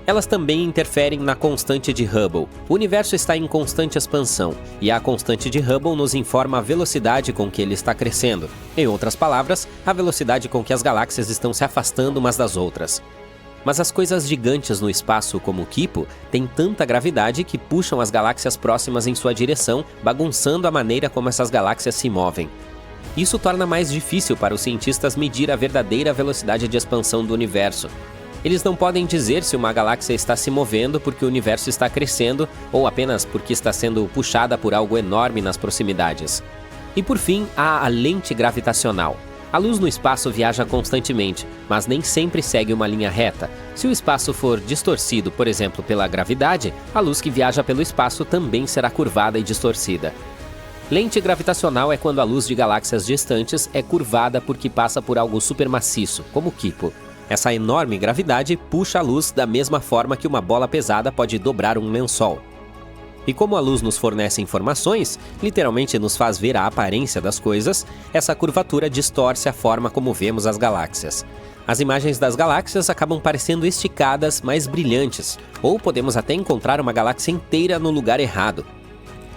Elas também interferem na constante de Hubble. O universo está em constante expansão, e a constante de Hubble nos informa a velocidade com que ele está crescendo. Em outras palavras, a velocidade com que as galáxias estão se afastando umas das outras. Mas as coisas gigantes no espaço, como Kipo, têm tanta gravidade que puxam as galáxias próximas em sua direção, bagunçando a maneira como essas galáxias se movem. Isso torna mais difícil para os cientistas medir a verdadeira velocidade de expansão do universo. Eles não podem dizer se uma galáxia está se movendo porque o universo está crescendo ou apenas porque está sendo puxada por algo enorme nas proximidades. E por fim, há a lente gravitacional. A luz no espaço viaja constantemente, mas nem sempre segue uma linha reta. Se o espaço for distorcido, por exemplo, pela gravidade, a luz que viaja pelo espaço também será curvada e distorcida. Lente gravitacional é quando a luz de galáxias distantes é curvada porque passa por algo supermaciço, como Kipo. Essa enorme gravidade puxa a luz da mesma forma que uma bola pesada pode dobrar um lençol. E como a luz nos fornece informações, literalmente nos faz ver a aparência das coisas, essa curvatura distorce a forma como vemos as galáxias. As imagens das galáxias acabam parecendo esticadas, mais brilhantes, ou podemos até encontrar uma galáxia inteira no lugar errado.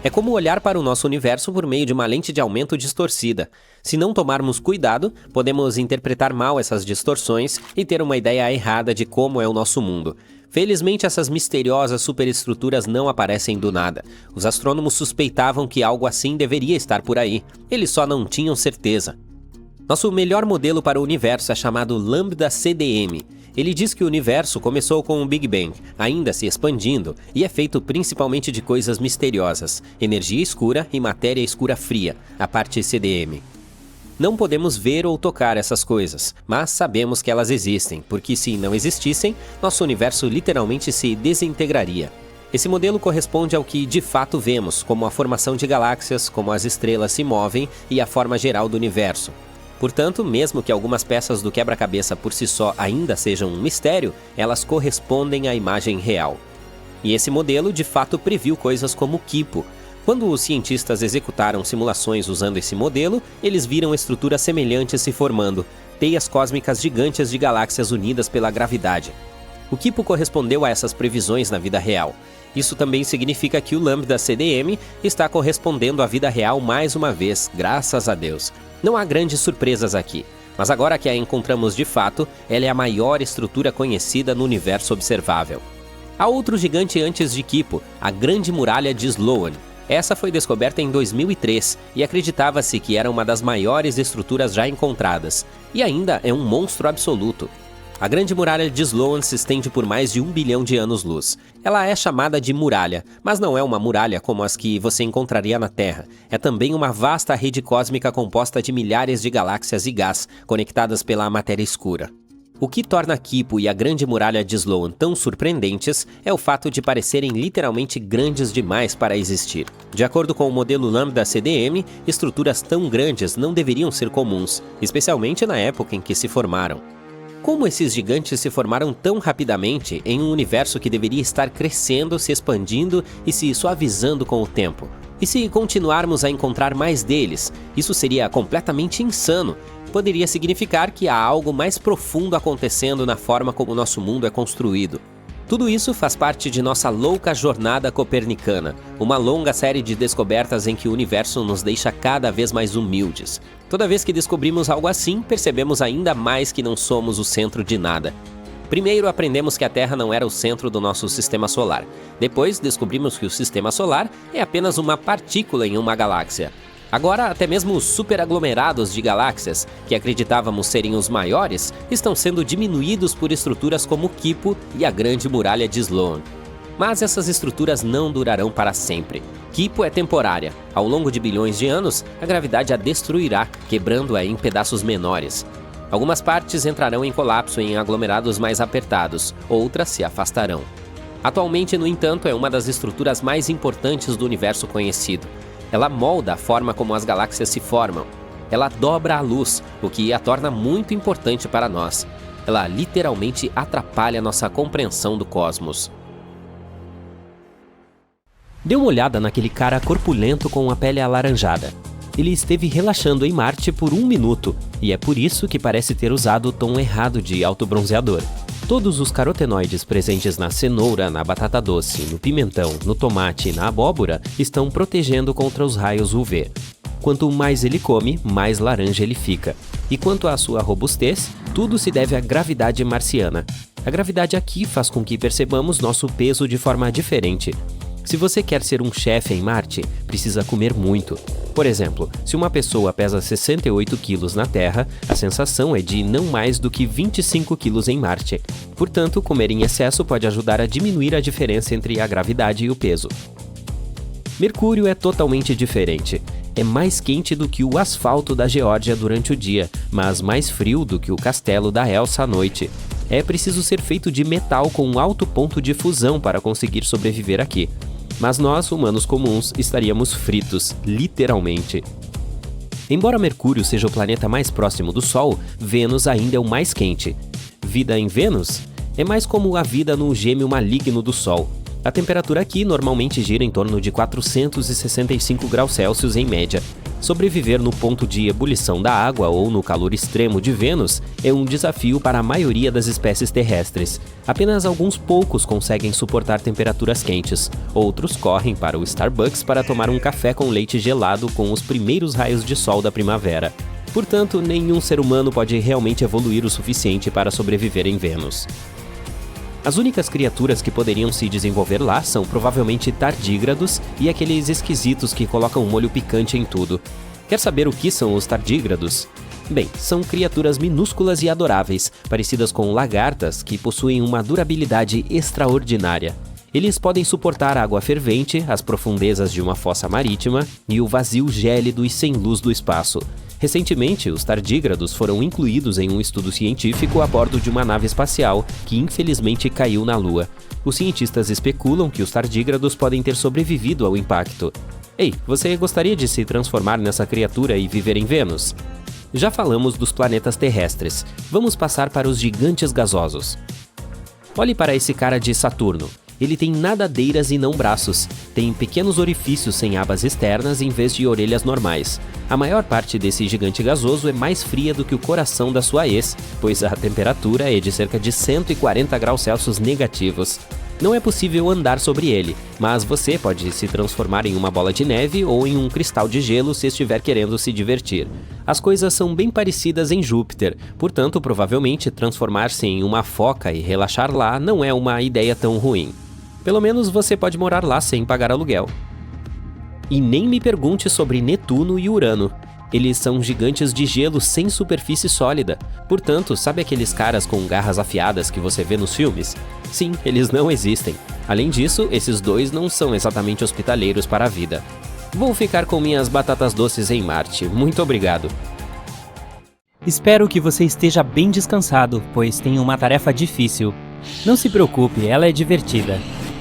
É como olhar para o nosso universo por meio de uma lente de aumento distorcida. Se não tomarmos cuidado, podemos interpretar mal essas distorções e ter uma ideia errada de como é o nosso mundo. Felizmente, essas misteriosas superestruturas não aparecem do nada. Os astrônomos suspeitavam que algo assim deveria estar por aí. Eles só não tinham certeza. Nosso melhor modelo para o universo é chamado Lambda CDM. Ele diz que o universo começou com o Big Bang, ainda se expandindo, e é feito principalmente de coisas misteriosas, energia escura e matéria escura fria, a parte CDM. Não podemos ver ou tocar essas coisas, mas sabemos que elas existem, porque se não existissem, nosso universo literalmente se desintegraria. Esse modelo corresponde ao que de fato vemos, como a formação de galáxias, como as estrelas se movem e a forma geral do universo. Portanto, mesmo que algumas peças do quebra-cabeça por si só ainda sejam um mistério, elas correspondem à imagem real. E esse modelo de fato previu coisas como Kipo. Quando os cientistas executaram simulações usando esse modelo, eles viram estruturas semelhantes se formando, teias cósmicas gigantes de galáxias unidas pela gravidade. O Kipo correspondeu a essas previsões na vida real. Isso também significa que o Lambda CDM está correspondendo à vida real mais uma vez, graças a Deus. Não há grandes surpresas aqui, mas agora que a encontramos de fato, ela é a maior estrutura conhecida no universo observável. Há outro gigante antes de Kipo, a Grande Muralha de Sloan. Essa foi descoberta em 2003 e acreditava-se que era uma das maiores estruturas já encontradas, e ainda é um monstro absoluto. A Grande Muralha de Sloan se estende por mais de 1 bilhão de anos-luz. Ela é chamada de muralha, mas não é uma muralha como as que você encontraria na Terra. É também uma vasta rede cósmica composta de milhares de galáxias e gás, conectadas pela matéria escura. O que torna Kipo e a Grande Muralha de Sloan tão surpreendentes é o fato de parecerem literalmente grandes demais para existir. De acordo com o modelo Lambda CDM, estruturas tão grandes não deveriam ser comuns, especialmente na época em que se formaram. Como esses gigantes se formaram tão rapidamente em um universo que deveria estar crescendo, se expandindo e se suavizando com o tempo? E se continuarmos a encontrar mais deles, isso seria completamente insano. Poderia significar que há algo mais profundo acontecendo na forma como nosso mundo é construído. Tudo isso faz parte de nossa louca jornada copernicana, uma longa série de descobertas em que o universo nos deixa cada vez mais humildes. Toda vez que descobrimos algo assim, percebemos ainda mais que não somos o centro de nada. Primeiro, aprendemos que a Terra não era o centro do nosso sistema solar. Depois, descobrimos que o sistema solar é apenas uma partícula em uma galáxia. Agora, até mesmo os superaglomerados de galáxias, que acreditávamos serem os maiores, estão sendo diminuídos por estruturas como Kipo e a Grande Muralha de Sloan. Mas essas estruturas não durarão para sempre. Kipo é temporária. Ao longo de bilhões de anos, a gravidade a destruirá, quebrando-a em pedaços menores. Algumas partes entrarão em colapso em aglomerados mais apertados, outras se afastarão. Atualmente, no entanto, é uma das estruturas mais importantes do universo conhecido. Ela molda a forma como as galáxias se formam. Ela dobra a luz, o que a torna muito importante para nós. Ela literalmente atrapalha nossa compreensão do cosmos. Dê uma olhada naquele cara corpulento com a pele alaranjada. Ele esteve relaxando em Marte por 1 minuto, e é por isso que parece ter usado o tom errado de autobronzeador. Todos os carotenoides presentes na cenoura, na batata doce, no pimentão, no tomate e na abóbora estão protegendo contra os raios UV. Quanto mais ele come, mais laranja ele fica. E quanto à sua robustez, tudo se deve à gravidade marciana. A gravidade aqui faz com que percebamos nosso peso de forma diferente. Se você quer ser um chefe em Marte, precisa comer muito. Por exemplo, se uma pessoa pesa 68 quilos na Terra, a sensação é de não mais do que 25 quilos em Marte. Portanto, comer em excesso pode ajudar a diminuir a diferença entre a gravidade e o peso. Mercúrio é totalmente diferente. É mais quente do que o asfalto da Geórgia durante o dia, mas mais frio do que o castelo da Elsa à noite. É preciso ser feito de metal com um alto ponto de fusão para conseguir sobreviver aqui. Mas nós, humanos comuns, estaríamos fritos, literalmente. Embora Mercúrio seja o planeta mais próximo do Sol, Vênus ainda é o mais quente. Vida em Vênus? É mais como a vida no gêmeo maligno do Sol. A temperatura aqui normalmente gira em torno de 465 graus Celsius em média. Sobreviver no ponto de ebulição da água ou no calor extremo de Vênus é um desafio para a maioria das espécies terrestres. Apenas alguns poucos conseguem suportar temperaturas quentes. Outros correm para o Starbucks para tomar um café com leite gelado com os primeiros raios de sol da primavera. Portanto, nenhum ser humano pode realmente evoluir o suficiente para sobreviver em Vênus. As únicas criaturas que poderiam se desenvolver lá são provavelmente tardígrados e aqueles esquisitos que colocam molho picante em tudo. Quer saber o que são os tardígrados? Bem, são criaturas minúsculas e adoráveis, parecidas com lagartas que possuem uma durabilidade extraordinária. Eles podem suportar a água fervente, as profundezas de uma fossa marítima e o vazio gélido e sem luz do espaço. Recentemente, os tardígrados foram incluídos em um estudo científico a bordo de uma nave espacial que infelizmente caiu na Lua. Os cientistas especulam que os tardígrados podem ter sobrevivido ao impacto. Ei, você gostaria de se transformar nessa criatura e viver em Vênus? Já falamos dos planetas terrestres. Vamos passar para os gigantes gasosos. Olhe para esse cara de Saturno. Ele tem nadadeiras e não braços. Tem pequenos orifícios sem abas externas em vez de orelhas normais. A maior parte desse gigante gasoso é mais fria do que o coração da sua ex, pois a temperatura é de cerca de 140 graus Celsius negativos. Não é possível andar sobre ele, mas você pode se transformar em uma bola de neve ou em um cristal de gelo se estiver querendo se divertir. As coisas são bem parecidas em Júpiter, portanto, provavelmente transformar-se em uma foca e relaxar lá não é uma ideia tão ruim. Pelo menos você pode morar lá sem pagar aluguel. E nem me pergunte sobre Netuno e Urano. Eles são gigantes de gelo sem superfície sólida. Portanto, sabe aqueles caras com garras afiadas que você vê nos filmes? Sim, eles não existem. Além disso, esses dois não são exatamente hospitaleiros para a vida. Vou ficar com minhas batatas doces em Marte. Muito obrigado. Espero que você esteja bem descansado, pois tem uma tarefa difícil. Não se preocupe, ela é divertida.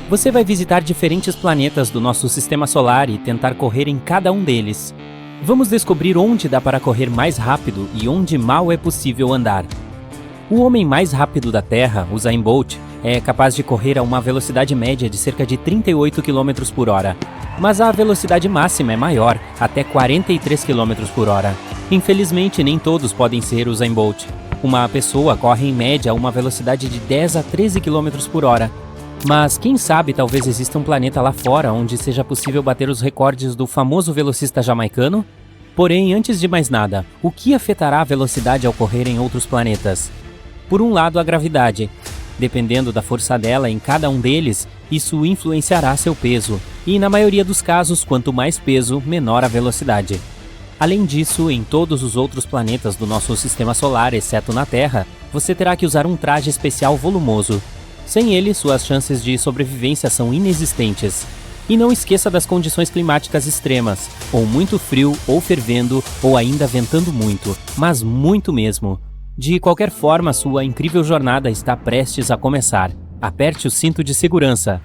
Você vai visitar diferentes planetas do nosso sistema solar e tentar correr em cada um deles. Vamos descobrir onde dá para correr mais rápido e onde mal é possível andar. O homem mais rápido da Terra, Usain Bolt, é capaz de correr a uma velocidade média de cerca de 38 km por hora. Mas a velocidade máxima é maior, até 43 km por hora. Infelizmente, nem todos podem ser Usain Bolt. Uma pessoa corre em média a uma velocidade de 10 a 13 km por hora. Mas quem sabe talvez exista um planeta lá fora onde seja possível bater os recordes do famoso velocista jamaicano? Porém, antes de mais nada, o que afetará a velocidade ao correr em outros planetas? Por um lado, a gravidade. Dependendo da força dela em cada um deles, isso influenciará seu peso, e na maioria dos casos, quanto mais peso, menor a velocidade. Além disso, em todos os outros planetas do nosso sistema solar, exceto na Terra, você terá que usar um traje especial volumoso. Sem ele, suas chances de sobrevivência são inexistentes. E não esqueça das condições climáticas extremas, ou muito frio, ou fervendo, ou ainda ventando muito, mas muito mesmo. De qualquer forma, sua incrível jornada está prestes a começar. Aperte o cinto de segurança.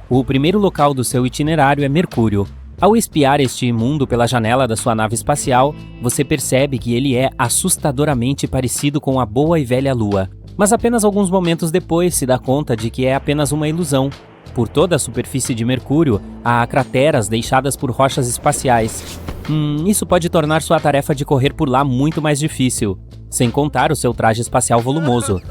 O primeiro local do seu itinerário é Mercúrio. Ao espiar este mundo pela janela da sua nave espacial, você percebe que ele é assustadoramente parecido com a boa e velha Lua. Mas apenas alguns momentos depois se dá conta de que é apenas uma ilusão. Por toda a superfície de Mercúrio, há crateras deixadas por rochas espaciais. Isso pode tornar sua tarefa de correr por lá muito mais difícil. Sem contar o seu traje espacial volumoso.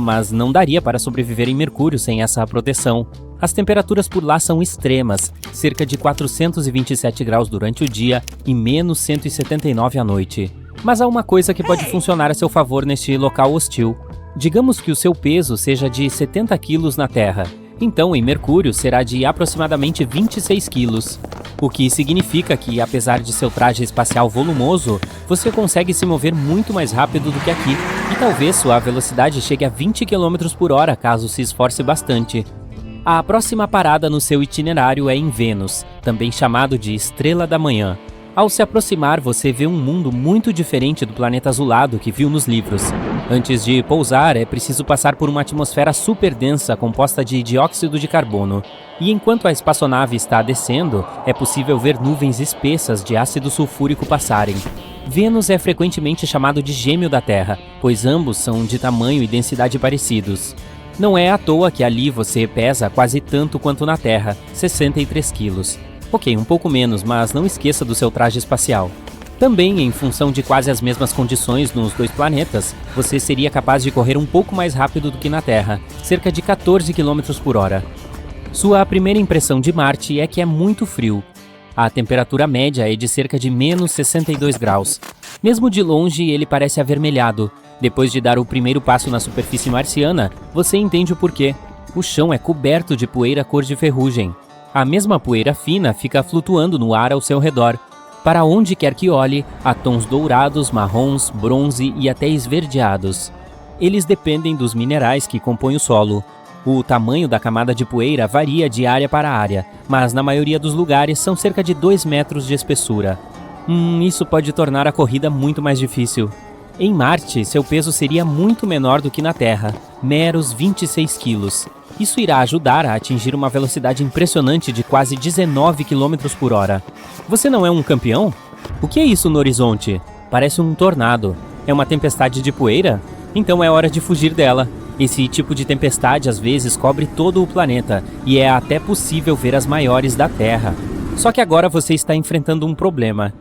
Mas não daria para sobreviver em Mercúrio sem essa proteção. As temperaturas por lá são extremas, cerca de 427 graus durante o dia e menos 179 à noite. Mas há uma coisa que pode funcionar a seu favor neste local hostil. Digamos que o seu peso seja de 70 quilos na Terra. Então, em Mercúrio, será de aproximadamente 26 quilos. O que significa que, apesar de seu traje espacial volumoso, você consegue se mover muito mais rápido do que aqui. E talvez sua velocidade chegue a 20 km por hora, caso se esforce bastante. A próxima parada no seu itinerário é em Vênus, também chamado de Estrela da Manhã. Ao se aproximar, você vê um mundo muito diferente do planeta azulado que viu nos livros. Antes de pousar, é preciso passar por uma atmosfera super densa composta de dióxido de carbono. E enquanto a espaçonave está descendo, é possível ver nuvens espessas de ácido sulfúrico passarem. Vênus é frequentemente chamado de gêmeo da Terra, pois ambos são de tamanho e densidade parecidos. Não é à toa que ali você pesa quase tanto quanto na Terra, 63 quilos. Ok, um pouco menos, mas não esqueça do seu traje espacial. Também, em função de quase as mesmas condições nos dois planetas, você seria capaz de correr um pouco mais rápido do que na Terra, cerca de 14 km por hora. Sua primeira impressão de Marte é que é muito frio. A temperatura média é de cerca de menos 62 graus. Mesmo de longe, ele parece avermelhado. Depois de dar o primeiro passo na superfície marciana, você entende o porquê. O chão é coberto de poeira cor de ferrugem. A mesma poeira fina fica flutuando no ar ao seu redor. Para onde quer que olhe, há tons dourados, marrons, bronze e até esverdeados. Eles dependem dos minerais que compõem o solo. O tamanho da camada de poeira varia de área para área, mas na maioria dos lugares são cerca de 2 metros de espessura. Isso pode tornar a corrida muito mais difícil. Em Marte, seu peso seria muito menor do que na Terra, meros 26 quilos. Isso irá ajudar a atingir uma velocidade impressionante de quase 19 km por hora. Você não é um campeão? O que é isso no horizonte? Parece um tornado. É uma tempestade de poeira? Então é hora de fugir dela. Esse tipo de tempestade às vezes cobre todo o planeta e é até possível ver as maiores da Terra. Só que agora você está enfrentando um problema.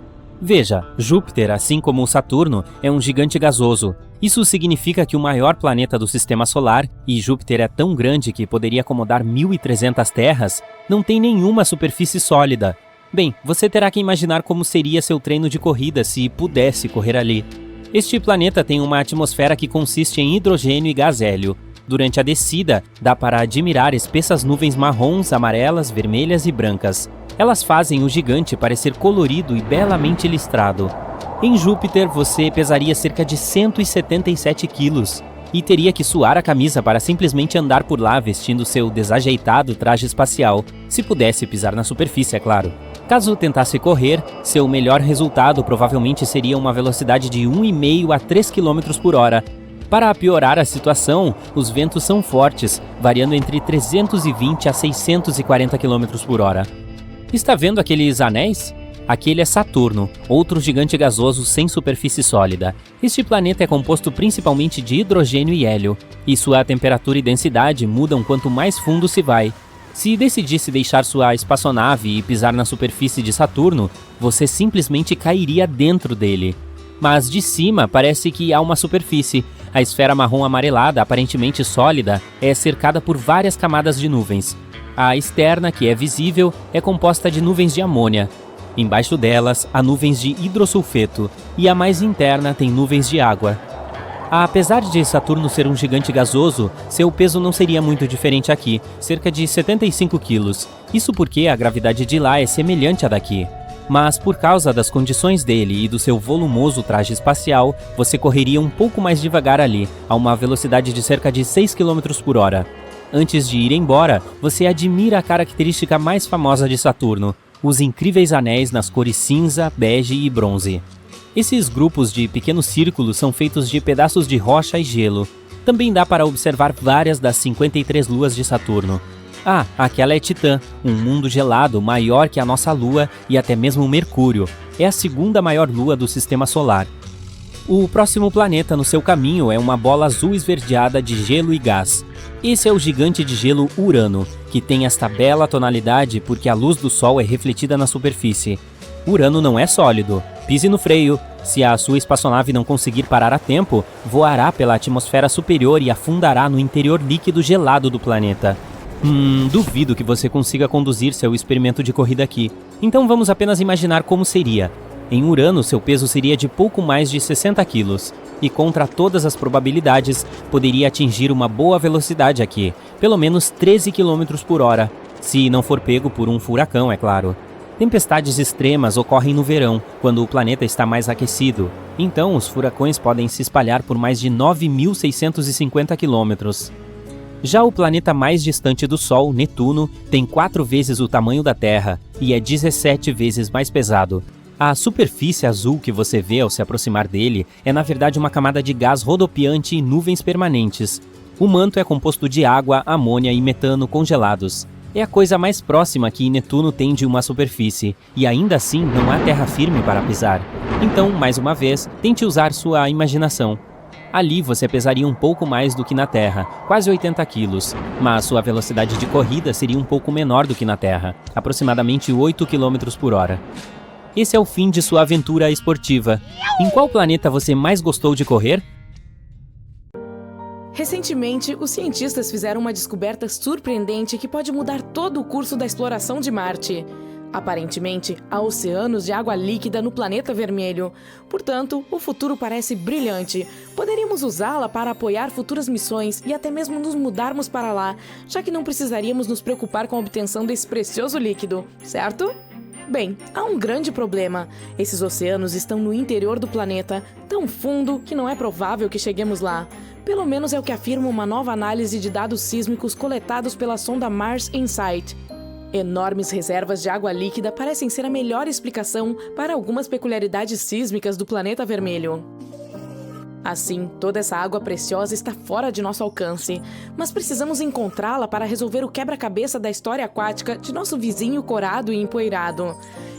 Veja, Júpiter, assim como o Saturno, é um gigante gasoso. Isso significa que o maior planeta do Sistema Solar, e Júpiter é tão grande que poderia acomodar 1.300 terras, não tem nenhuma superfície sólida. Bem, você terá que imaginar como seria seu treino de corrida se pudesse correr ali. Este planeta tem uma atmosfera que consiste em hidrogênio e gás hélio. Durante a descida, dá para admirar espessas nuvens marrons, amarelas, vermelhas e brancas. Elas fazem o gigante parecer colorido e belamente listrado. Em Júpiter, você pesaria cerca de 177 quilos e teria que suar a camisa para simplesmente andar por lá vestindo seu desajeitado traje espacial, se pudesse pisar na superfície, é claro. Caso tentasse correr, seu melhor resultado provavelmente seria uma velocidade de 1,5 a 3 km por hora. Para piorar a situação, os ventos são fortes, variando entre 320 a 640 km por hora. Está vendo aqueles anéis? Aquele é Saturno, outro gigante gasoso sem superfície sólida. Este planeta é composto principalmente de hidrogênio e hélio, e sua temperatura e densidade mudam quanto mais fundo se vai. Se decidisse deixar sua espaçonave e pisar na superfície de Saturno, você simplesmente cairia dentro dele. Mas de cima parece que há uma superfície. A esfera marrom amarelada, aparentemente sólida, é cercada por várias camadas de nuvens. A externa, que é visível, é composta de nuvens de amônia. Embaixo delas, há nuvens de hidrossulfeto, e a mais interna tem nuvens de água. Apesar de Saturno ser um gigante gasoso, seu peso não seria muito diferente aqui, cerca de 75 quilos. Isso porque a gravidade de lá é semelhante à daqui. Mas por causa das condições dele e do seu volumoso traje espacial, você correria um pouco mais devagar ali, a uma velocidade de cerca de 6 km por hora. Antes de ir embora, você admira a característica mais famosa de Saturno, os incríveis anéis nas cores cinza, bege e bronze. Esses grupos de pequenos círculos são feitos de pedaços de rocha e gelo. Também dá para observar várias das 53 luas de Saturno. Ah, aquela é Titã, um mundo gelado maior que a nossa Lua e até mesmo Mercúrio. É a segunda maior lua do Sistema Solar. O próximo planeta no seu caminho é uma bola azul esverdeada de gelo e gás. Esse é o gigante de gelo Urano, que tem esta bela tonalidade porque a luz do Sol é refletida na superfície. Urano não é sólido. Pise no freio. Se a sua espaçonave não conseguir parar a tempo, voará pela atmosfera superior e afundará no interior líquido gelado do planeta. Duvido que você consiga conduzir seu experimento de corrida aqui. Então vamos apenas imaginar como seria. Em Urano, seu peso seria de pouco mais de 60 quilos. E contra todas as probabilidades, poderia atingir uma boa velocidade aqui, pelo menos 13 km por hora. Se não for pego por um furacão, é claro. Tempestades extremas ocorrem no verão, quando o planeta está mais aquecido. Então, os furacões podem se espalhar por mais de 9.650 quilômetros. Já o planeta mais distante do Sol, Netuno, tem 4 vezes o tamanho da Terra e é 17 vezes mais pesado. A superfície azul que você vê ao se aproximar dele é na verdade uma camada de gás rodopiante e nuvens permanentes. O manto é composto de água, amônia e metano congelados. É a coisa mais próxima que Netuno tem de uma superfície, e ainda assim não há terra firme para pisar. Então, mais uma vez, tente usar sua imaginação. Ali você pesaria um pouco mais do que na Terra, quase 80 quilos, mas sua velocidade de corrida seria um pouco menor do que na Terra, aproximadamente 8 km por hora. Esse é o fim de sua aventura esportiva. Em qual planeta você mais gostou de correr? Recentemente, os cientistas fizeram uma descoberta surpreendente que pode mudar todo o curso da exploração de Marte. Aparentemente, há oceanos de água líquida no planeta vermelho. Portanto, o futuro parece brilhante. Poderíamos usá-la para apoiar futuras missões e até mesmo nos mudarmos para lá, já que não precisaríamos nos preocupar com a obtenção desse precioso líquido, certo? Bem, há um grande problema. Esses oceanos estão no interior do planeta, tão fundo que não é provável que cheguemos lá. Pelo menos é o que afirma uma nova análise de dados sísmicos coletados pela sonda Mars Insight. Enormes reservas de água líquida parecem ser a melhor explicação para algumas peculiaridades sísmicas do planeta vermelho. Assim, toda essa água preciosa está fora de nosso alcance, mas precisamos encontrá-la para resolver o quebra-cabeça da história aquática de nosso vizinho corado e empoeirado.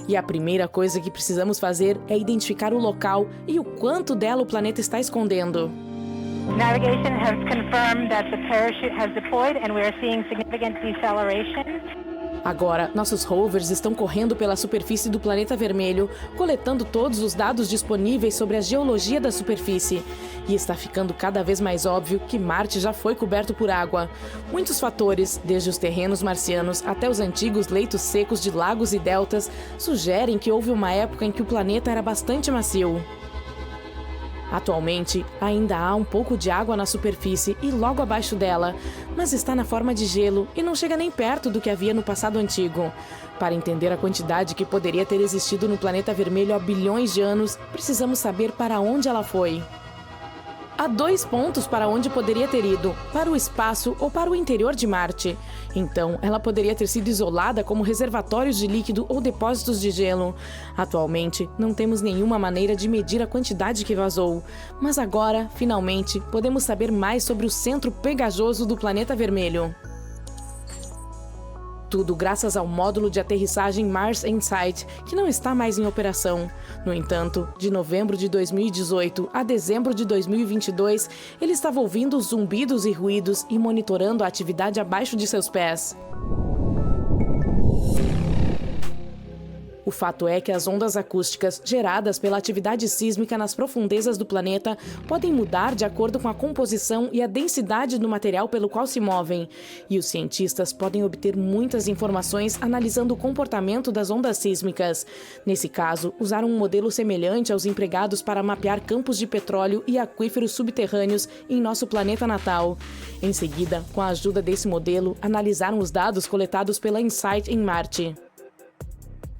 E a primeira coisa que precisamos fazer é identificar o local e o quanto dela o planeta está escondendo. Navigation has confirmed that the parachute has deployed and we are seeing significant deceleration. Agora, nossos rovers estão correndo pela superfície do planeta vermelho, coletando todos os dados disponíveis sobre a geologia da superfície. E está ficando cada vez mais óbvio que Marte já foi coberto por água. Muitos fatores, desde os terrenos marcianos até os antigos leitos secos de lagos e deltas, sugerem que houve uma época em que o planeta era bastante macio. Atualmente, ainda há um pouco de água na superfície e logo abaixo dela, mas está na forma de gelo e não chega nem perto do que havia no passado antigo. Para entender a quantidade que poderia ter existido no planeta vermelho há bilhões de anos, precisamos saber para onde ela foi. Há 2 pontos para onde poderia ter ido, para o espaço ou para o interior de Marte. Então, ela poderia ter sido isolada como reservatórios de líquido ou depósitos de gelo. Atualmente, não temos nenhuma maneira de medir a quantidade que vazou. Mas agora, finalmente, podemos saber mais sobre o centro pegajoso do planeta vermelho. Tudo graças ao módulo de aterrissagem Mars InSight, que não está mais em operação. No entanto, de novembro de 2018 a dezembro de 2022, ele estava ouvindo zumbidos e ruídos e monitorando a atividade abaixo de seus pés. O fato é que as ondas acústicas geradas pela atividade sísmica nas profundezas do planeta podem mudar de acordo com a composição e a densidade do material pelo qual se movem, e os cientistas podem obter muitas informações analisando o comportamento das ondas sísmicas. Nesse caso, usaram um modelo semelhante aos empregados para mapear campos de petróleo e aquíferos subterrâneos em nosso planeta natal. Em seguida, com a ajuda desse modelo, analisaram os dados coletados pela InSight em Marte.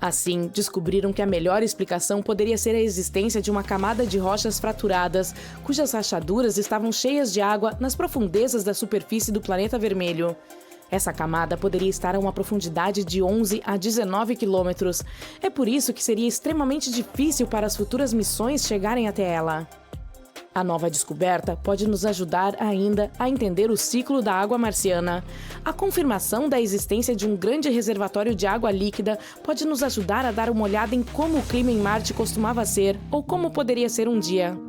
Assim, descobriram que a melhor explicação poderia ser a existência de uma camada de rochas fraturadas, cujas rachaduras estavam cheias de água nas profundezas da superfície do planeta vermelho. Essa camada poderia estar a uma profundidade de 11 a 19 quilômetros. É por isso que seria extremamente difícil para as futuras missões chegarem até ela. A nova descoberta pode nos ajudar ainda a entender o ciclo da água marciana. A confirmação da existência de um grande reservatório de água líquida pode nos ajudar a dar uma olhada em como o clima em Marte costumava ser ou como poderia ser um dia.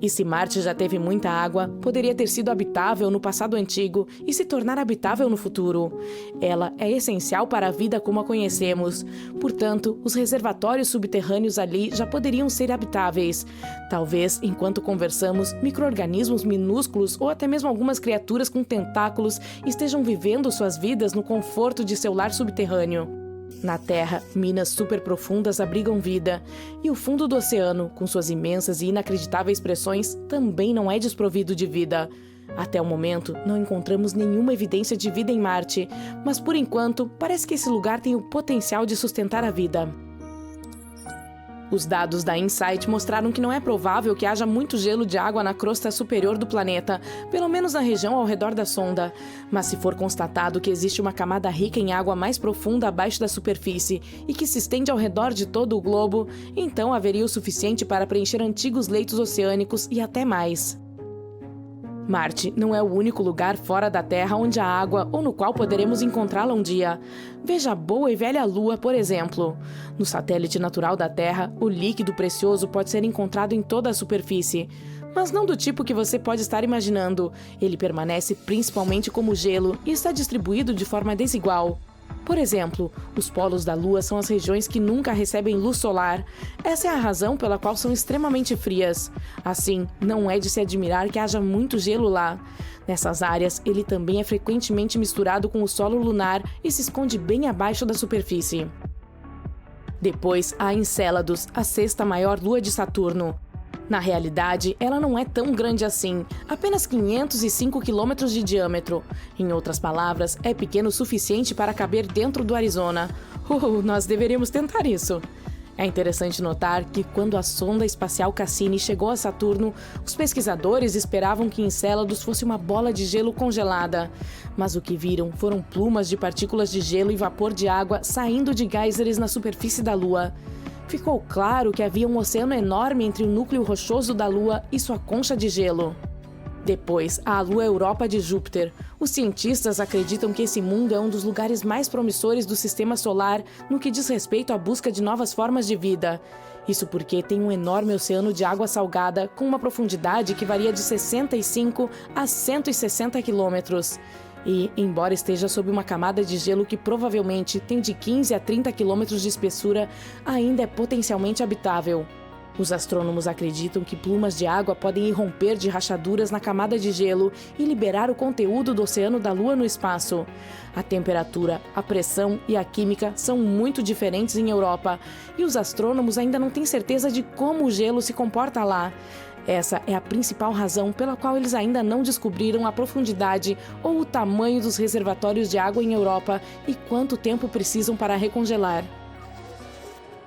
E se Marte já teve muita água, poderia ter sido habitável no passado antigo e se tornar habitável no futuro. Ela é essencial para a vida como a conhecemos. Portanto, os reservatórios subterrâneos ali já poderiam ser habitáveis. Talvez, enquanto conversamos, micro-organismos minúsculos ou até mesmo algumas criaturas com tentáculos estejam vivendo suas vidas no conforto de seu lar subterrâneo. Na Terra, minas superprofundas abrigam vida, e o fundo do oceano, com suas imensas e inacreditáveis pressões, também não é desprovido de vida. Até o momento, não encontramos nenhuma evidência de vida em Marte, mas por enquanto, parece que esse lugar tem o potencial de sustentar a vida. Os dados da InSight mostraram que não é provável que haja muito gelo de água na crosta superior do planeta, pelo menos na região ao redor da sonda. Mas se for constatado que existe uma camada rica em água mais profunda abaixo da superfície e que se estende ao redor de todo o globo, então haveria o suficiente para preencher antigos leitos oceânicos e até mais. Marte não é o único lugar fora da Terra onde há água ou no qual poderemos encontrá-la um dia. Veja a boa e velha Lua, por exemplo. No satélite natural da Terra, o líquido precioso pode ser encontrado em toda a superfície. Mas não do tipo que você pode estar imaginando. Ele permanece principalmente como gelo e está distribuído de forma desigual. Por exemplo, os polos da Lua são as regiões que nunca recebem luz solar. Essa é a razão pela qual são extremamente frias. Assim, não é de se admirar que haja muito gelo lá. Nessas áreas, ele também é frequentemente misturado com o solo lunar e se esconde bem abaixo da superfície. Depois, há Encélados, a 6ª maior lua de Saturno. Na realidade, ela não é tão grande assim, apenas 505 quilômetros de diâmetro. Em outras palavras, é pequeno o suficiente para caber dentro do Arizona. Nós deveríamos tentar isso. É interessante notar que quando a sonda espacial Cassini chegou a Saturno, os pesquisadores esperavam que Encélados fosse uma bola de gelo congelada. Mas o que viram foram plumas de partículas de gelo e vapor de água saindo de geysers na superfície da Lua. Ficou claro que havia um oceano enorme entre o núcleo rochoso da Lua e sua concha de gelo. Depois, há a Lua Europa de Júpiter. Os cientistas acreditam que esse mundo é um dos lugares mais promissores do Sistema Solar no que diz respeito à busca de novas formas de vida. Isso porque tem um enorme oceano de água salgada com uma profundidade que varia de 65 a 160 quilômetros. E, embora esteja sob uma camada de gelo que provavelmente tem de 15 a 30 quilômetros de espessura, ainda é potencialmente habitável. Os astrônomos acreditam que plumas de água podem irromper de rachaduras na camada de gelo e liberar o conteúdo do oceano da Lua no espaço. A temperatura, a pressão e a química são muito diferentes em Europa, e os astrônomos ainda não têm certeza de como o gelo se comporta lá. Essa é a principal razão pela qual eles ainda não descobriram a profundidade ou o tamanho dos reservatórios de água em Europa e quanto tempo precisam para recongelar.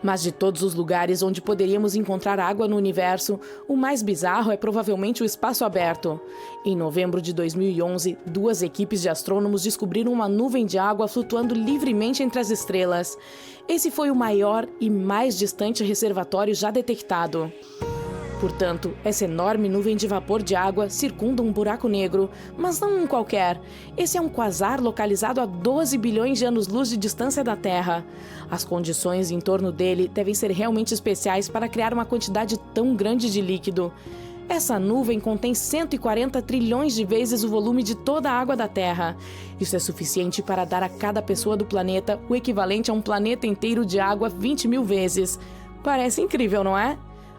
Mas de todos os lugares onde poderíamos encontrar água no universo, o mais bizarro é provavelmente o espaço aberto. Em novembro de 2011, 2 equipes de astrônomos descobriram uma nuvem de água flutuando livremente entre as estrelas. Esse foi o maior e mais distante reservatório já detectado. Portanto, essa enorme nuvem de vapor de água circunda um buraco negro, mas não um qualquer. Esse é um quasar localizado a 12 bilhões de anos-luz de distância da Terra. As condições em torno dele devem ser realmente especiais para criar uma quantidade tão grande de líquido. Essa nuvem contém 140 trilhões de vezes o volume de toda a água da Terra. Isso é suficiente para dar a cada pessoa do planeta o equivalente a um planeta inteiro de água 20 mil vezes. Parece incrível, não é?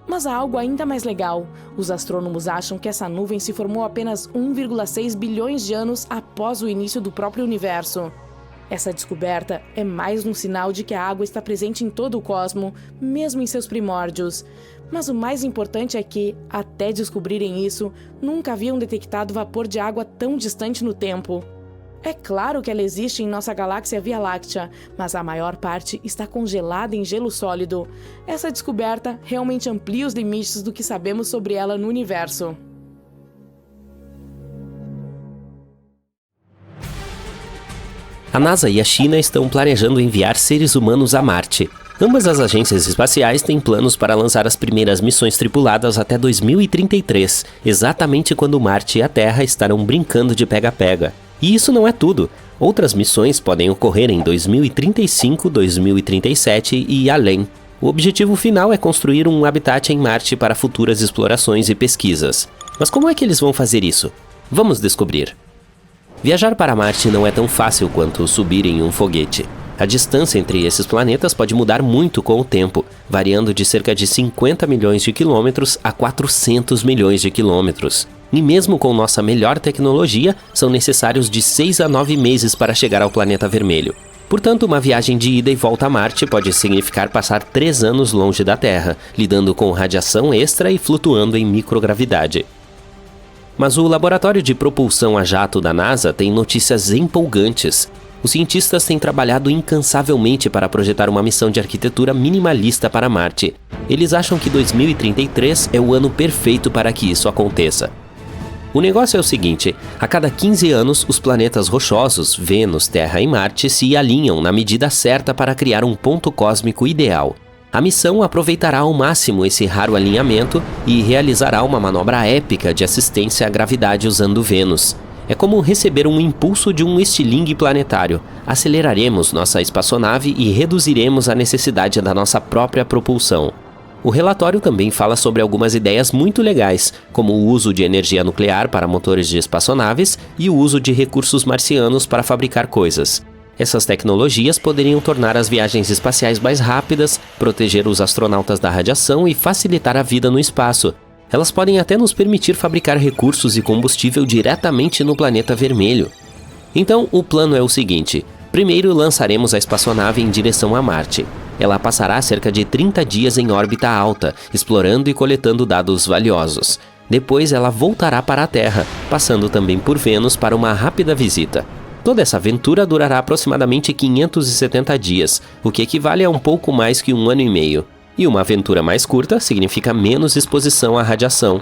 Mas há algo ainda mais legal. Os astrônomos acham que essa nuvem se formou apenas 1,6 bilhões de anos após o início do próprio universo. Essa descoberta é mais um sinal de que a água está presente em todo o cosmos, mesmo em seus primórdios. Mas o mais importante é que, até descobrirem isso, nunca haviam detectado vapor de água tão distante no tempo. É claro que ela existe em nossa galáxia Via Láctea, mas a maior parte está congelada em gelo sólido. Essa descoberta realmente amplia os limites do que sabemos sobre ela no universo. A NASA e a China estão planejando enviar seres humanos a Marte. Ambas as agências espaciais têm planos para lançar as primeiras missões tripuladas até 2033, exatamente quando Marte e a Terra estarão brincando de pega-pega. E isso não é tudo. Outras missões podem ocorrer em 2035, 2037 e além. O objetivo final é construir um habitat em Marte para futuras explorações e pesquisas. Mas como é que eles vão fazer isso? Vamos descobrir. Viajar para Marte não é tão fácil quanto subir em um foguete. A distância entre esses planetas pode mudar muito com o tempo, variando de cerca de 50 milhões de quilômetros a 400 milhões de quilômetros. E mesmo com nossa melhor tecnologia, são necessários de 6 a 9 meses para chegar ao planeta vermelho. Portanto, uma viagem de ida e volta a Marte pode significar passar 3 anos longe da Terra, lidando com radiação extra e flutuando em microgravidade. Mas o Laboratório de Propulsão a Jato da NASA tem notícias empolgantes. Os cientistas têm trabalhado incansavelmente para projetar uma missão de arquitetura minimalista para Marte. Eles acham que 2033 é o ano perfeito para que isso aconteça. O negócio é o seguinte: a cada 15 anos, os planetas rochosos, Vênus, Terra e Marte, se alinham na medida certa para criar um ponto cósmico ideal. A missão aproveitará ao máximo esse raro alinhamento e realizará uma manobra épica de assistência à gravidade usando Vênus. É como receber um impulso de um estilingue planetário. Aceleraremos nossa espaçonave e reduziremos a necessidade da nossa própria propulsão. O relatório também fala sobre algumas ideias muito legais, como o uso de energia nuclear para motores de espaçonaves e o uso de recursos marcianos para fabricar coisas. Essas tecnologias poderiam tornar as viagens espaciais mais rápidas, proteger os astronautas da radiação e facilitar a vida no espaço. Elas podem até nos permitir fabricar recursos e combustível diretamente no planeta vermelho. Então, o plano é o seguinte: primeiro lançaremos a espaçonave em direção a Marte. Ela passará cerca de 30 dias em órbita alta, explorando e coletando dados valiosos. Depois ela voltará para a Terra, passando também por Vênus para uma rápida visita. Toda essa aventura durará aproximadamente 570 dias, o que equivale a um pouco mais que 1 ano e meio. E uma aventura mais curta significa menos exposição à radiação.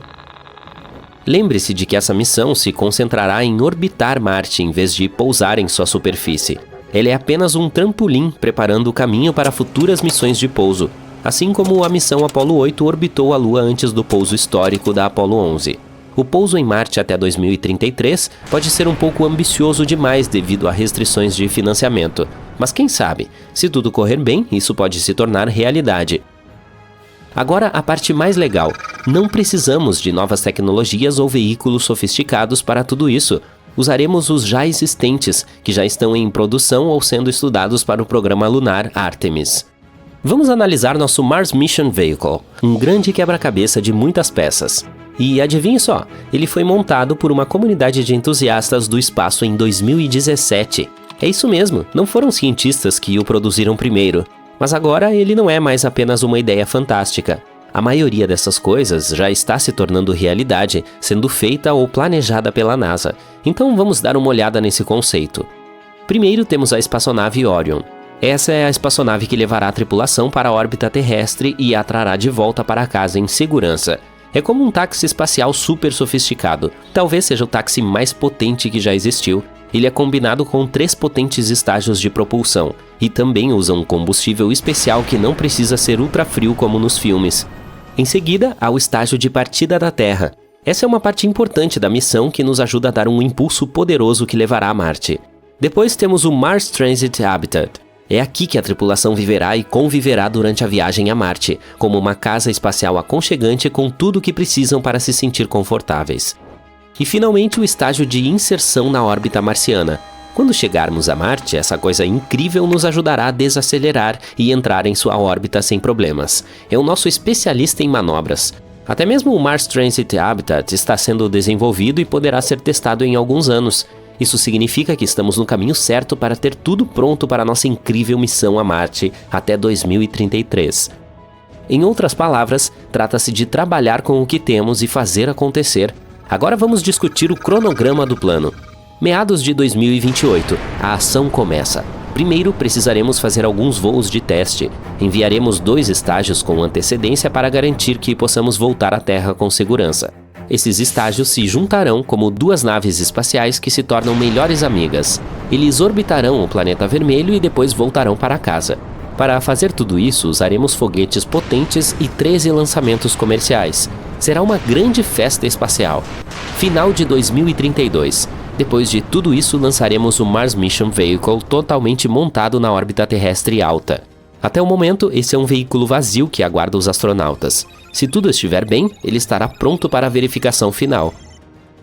Lembre-se de que essa missão se concentrará em orbitar Marte em vez de pousar em sua superfície. Ela é apenas um trampolim preparando o caminho para futuras missões de pouso, assim como a missão Apollo 8 orbitou a Lua antes do pouso histórico da Apollo 11. O pouso em Marte até 2033 pode ser um pouco ambicioso demais devido a restrições de financiamento, mas quem sabe, se tudo correr bem, isso pode se tornar realidade. Agora, a parte mais legal: não precisamos de novas tecnologias ou veículos sofisticados para tudo isso. Usaremos os já existentes, que já estão em produção ou sendo estudados para o programa lunar Artemis. Vamos analisar nosso Mars Mission Vehicle, um grande quebra-cabeça de muitas peças. E adivinhe só, ele foi montado por uma comunidade de entusiastas do espaço em 2017. É isso mesmo, não foram cientistas que o produziram primeiro. Mas agora ele não é mais apenas uma ideia fantástica. A maioria dessas coisas já está se tornando realidade, sendo feita ou planejada pela NASA. Então vamos dar uma olhada nesse conceito. Primeiro temos a espaçonave Orion. Essa é a espaçonave que levará a tripulação para a órbita terrestre e a trará de volta para casa em segurança. É como um táxi espacial super sofisticado. Talvez seja o táxi mais potente que já existiu. Ele é combinado com 3 potentes estágios de propulsão e também usa um combustível especial que não precisa ser ultra frio como nos filmes. Em seguida, há o estágio de partida da Terra. Essa é uma parte importante da missão que nos ajuda a dar um impulso poderoso que levará a Marte. Depois temos o Mars Transit Habitat. É aqui que a tripulação viverá e conviverá durante a viagem a Marte, como uma casa espacial aconchegante com tudo o que precisam para se sentir confortáveis. E finalmente o estágio de inserção na órbita marciana. Quando chegarmos a Marte, essa coisa incrível nos ajudará a desacelerar e entrar em sua órbita sem problemas. É o nosso especialista em manobras. Até mesmo o Mars Transit Habitat está sendo desenvolvido e poderá ser testado em alguns anos. Isso significa que estamos no caminho certo para ter tudo pronto para a nossa incrível missão a Marte até 2033. Em outras palavras, trata-se de trabalhar com o que temos e fazer acontecer. Agora vamos discutir o cronograma do plano. Meados de 2028, a ação começa. Primeiro, precisaremos fazer alguns voos de teste. Enviaremos 2 estágios com antecedência para garantir que possamos voltar à Terra com segurança. Esses estágios se juntarão como 2 naves espaciais que se tornam melhores amigas. Eles orbitarão o planeta vermelho e depois voltarão para casa. Para fazer tudo isso, usaremos foguetes potentes e 13 lançamentos comerciais. Será uma grande festa espacial. Final de 2032. Depois de tudo isso, lançaremos o Mars Mission Vehicle totalmente montado na órbita terrestre alta. Até o momento, esse é um veículo vazio que aguarda os astronautas. Se tudo estiver bem, ele estará pronto para a verificação final.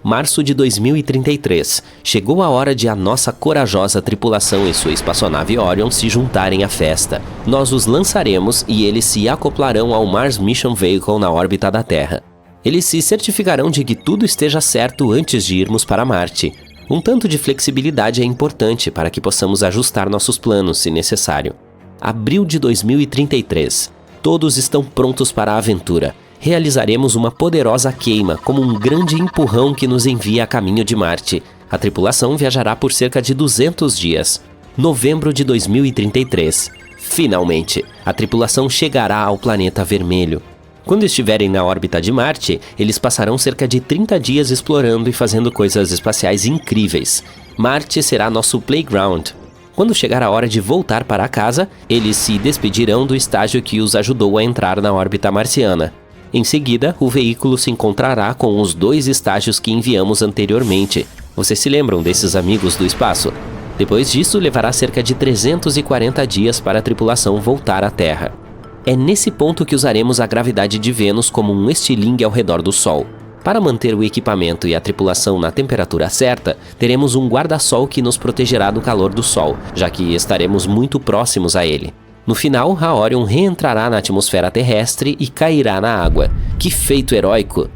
Março de 2033. Chegou a hora de a nossa corajosa tripulação e sua espaçonave Orion se juntarem à festa. Nós os lançaremos e eles se acoplarão ao Mars Mission Vehicle na órbita da Terra. Eles se certificarão de que tudo esteja certo antes de irmos para Marte. Um tanto de flexibilidade é importante para que possamos ajustar nossos planos, se necessário. Abril de 2033. Todos estão prontos para a aventura. Realizaremos uma poderosa queima, como um grande empurrão que nos envia a caminho de Marte. A tripulação viajará por cerca de 200 dias. Novembro de 2033. Finalmente, a tripulação chegará ao planeta vermelho. Quando estiverem na órbita de Marte, eles passarão cerca de 30 dias explorando e fazendo coisas espaciais incríveis. Marte será nosso playground. Quando chegar a hora de voltar para casa, eles se despedirão do estágio que os ajudou a entrar na órbita marciana. Em seguida, o veículo se encontrará com os 2 estágios que enviamos anteriormente. Vocês se lembram desses amigos do espaço? Depois disso, levará cerca de 340 dias para a tripulação voltar à Terra. É nesse ponto que usaremos a gravidade de Vênus como um estilingue ao redor do Sol. Para manter o equipamento e a tripulação na temperatura certa, teremos um guarda-sol que nos protegerá do calor do Sol, já que estaremos muito próximos a ele. No final, a Orion reentrará na atmosfera terrestre e cairá na água. Que feito heróico!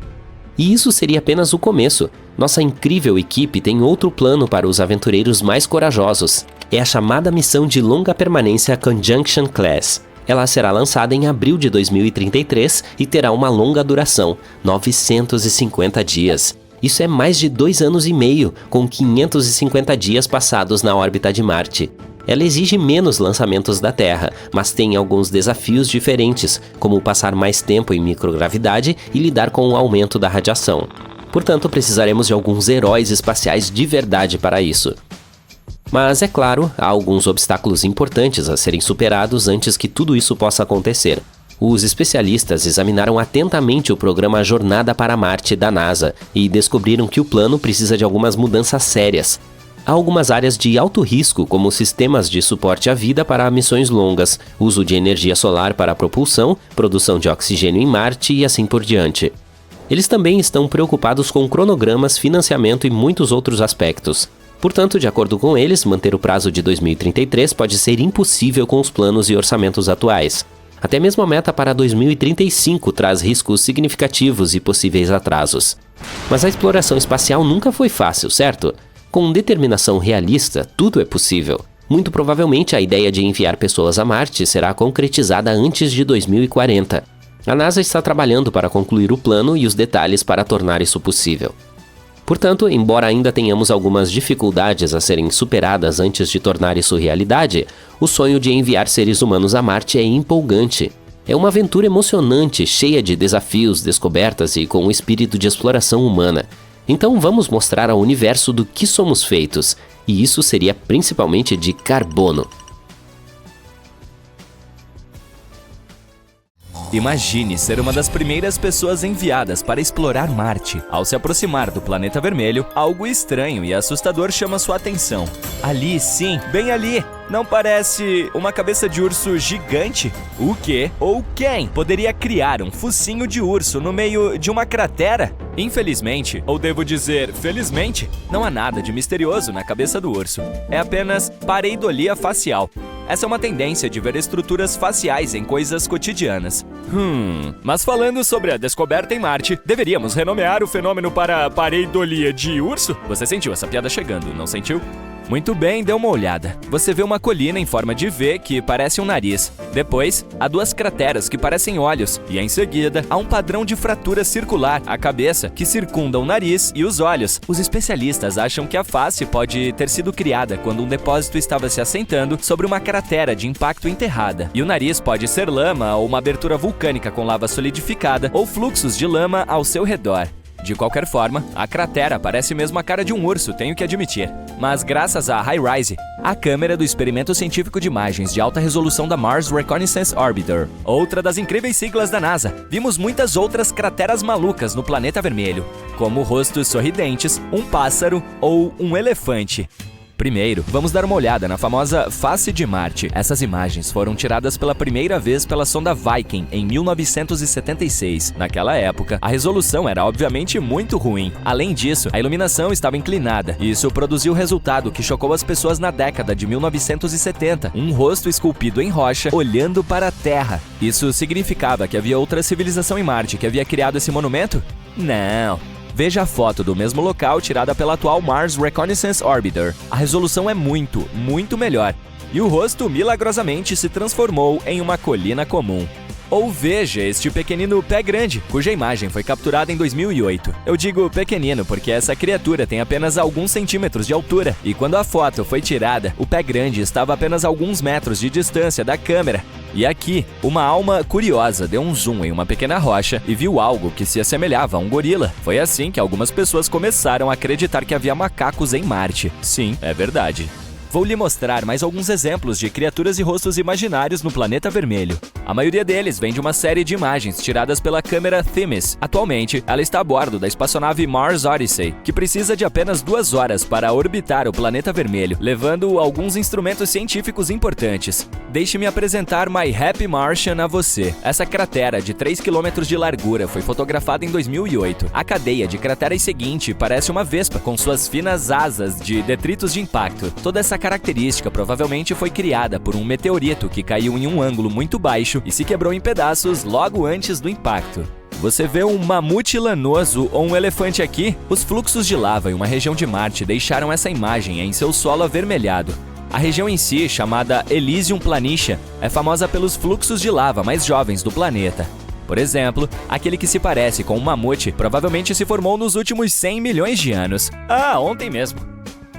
E isso seria apenas o começo. Nossa incrível equipe tem outro plano para os aventureiros mais corajosos. É a chamada missão de longa permanência Conjunction Class. Ela será lançada em abril de 2033 e terá uma longa duração, 950 dias. Isso é mais de 2 anos e meio, com 550 dias passados na órbita de Marte. Ela exige menos lançamentos da Terra, mas tem alguns desafios diferentes, como passar mais tempo em microgravidade e lidar com o aumento da radiação. Portanto, precisaremos de alguns heróis espaciais de verdade para isso. Mas, é claro, há alguns obstáculos importantes a serem superados antes que tudo isso possa acontecer. Os especialistas examinaram atentamente o programa Jornada para Marte da NASA e descobriram que o plano precisa de algumas mudanças sérias. Há algumas áreas de alto risco, como sistemas de suporte à vida para missões longas, uso de energia solar para a propulsão, produção de oxigênio em Marte e assim por diante. Eles também estão preocupados com cronogramas, financiamento e muitos outros aspectos. Portanto, de acordo com eles, manter o prazo de 2033 pode ser impossível com os planos e orçamentos atuais. Até mesmo a meta para 2035 traz riscos significativos e possíveis atrasos. Mas a exploração espacial nunca foi fácil, certo? Com determinação realista, tudo é possível. Muito provavelmente a ideia de enviar pessoas a Marte será concretizada antes de 2040. A NASA está trabalhando para concluir o plano e os detalhes para tornar isso possível. Portanto, embora ainda tenhamos algumas dificuldades a serem superadas antes de tornar isso realidade, o sonho de enviar seres humanos a Marte é empolgante. É uma aventura emocionante, cheia de desafios, descobertas e com um espírito de exploração humana. Então vamos mostrar ao universo do que somos feitos, e isso seria principalmente de carbono. Imagine ser uma das primeiras pessoas enviadas para explorar Marte. Ao se aproximar do planeta vermelho, algo estranho e assustador chama sua atenção. Ali, sim, bem ali! Não parece uma cabeça de urso gigante? O quê ou quem poderia criar um focinho de urso no meio de uma cratera? Infelizmente, ou devo dizer felizmente, não há nada de misterioso na cabeça do urso. É apenas pareidolia facial. Essa é uma tendência de ver estruturas faciais em coisas cotidianas. Mas falando sobre a descoberta em Marte, deveríamos renomear o fenômeno para pareidolia de urso? Você sentiu essa piada chegando, não sentiu? Muito bem, dê uma olhada. Você vê uma colina em forma de V que parece um nariz. Depois, há duas crateras que parecem olhos. E em seguida, há um padrão de fratura circular, a cabeça, que circunda o nariz e os olhos. Os especialistas acham que a face pode ter sido criada quando um depósito estava se assentando sobre uma cratera de impacto enterrada. E o nariz pode ser lama ou uma abertura vulcânica com lava solidificada ou fluxos de lama ao seu redor. De qualquer forma, a cratera parece mesmo a cara de um urso, tenho que admitir. Mas graças à HiRISE, a câmera do Experimento Científico de Imagens de Alta Resolução da Mars Reconnaissance Orbiter, outra das incríveis siglas da NASA, vimos muitas outras crateras malucas no planeta vermelho, como rostos sorridentes, um pássaro ou um elefante. Primeiro, vamos dar uma olhada na famosa face de Marte. Essas imagens foram tiradas pela primeira vez pela sonda Viking em 1976. Naquela época, a resolução era obviamente muito ruim. Além disso, a iluminação estava inclinada. Isso produziu o resultado que chocou as pessoas na década de 1970. Um rosto esculpido em rocha olhando para a Terra. Isso significava que havia outra civilização em Marte que havia criado esse monumento? Não. Veja a foto do mesmo local tirada pela atual Mars Reconnaissance Orbiter. A resolução é muito, muito melhor. E o rosto milagrosamente se transformou em uma colina comum. Ou veja este pequenino pé grande, cuja imagem foi capturada em 2008. Eu digo pequenino porque essa criatura tem apenas alguns centímetros de altura. E quando a foto foi tirada, o pé grande estava a apenas alguns metros de distância da câmera. E aqui, uma alma curiosa deu um zoom em uma pequena rocha e viu algo que se assemelhava a um gorila. Foi assim que algumas pessoas começaram a acreditar que havia macacos em Marte. Sim, é verdade. Vou lhe mostrar mais alguns exemplos de criaturas e rostos imaginários no planeta vermelho. A maioria deles vem de uma série de imagens tiradas pela câmera Themis. Atualmente, ela está a bordo da espaçonave Mars Odyssey, que precisa de apenas 2 horas para orbitar o planeta vermelho, levando alguns instrumentos científicos importantes. Deixe-me apresentar My Happy Martian a você. Essa cratera de 3 km de largura foi fotografada em 2008. A cadeia de crateras seguinte parece uma vespa, com suas finas asas de detritos de impacto. Toda essa característica provavelmente foi criada por um meteorito que caiu em um ângulo muito baixo e se quebrou em pedaços logo antes do impacto. Você vê um mamute lanoso ou um elefante aqui? Os fluxos de lava em uma região de Marte deixaram essa imagem em seu solo avermelhado. A região em si, chamada Elysium Planitia, é famosa pelos fluxos de lava mais jovens do planeta. Por exemplo, aquele que se parece com um mamute provavelmente se formou nos últimos 100 milhões de anos. Ah, ontem mesmo.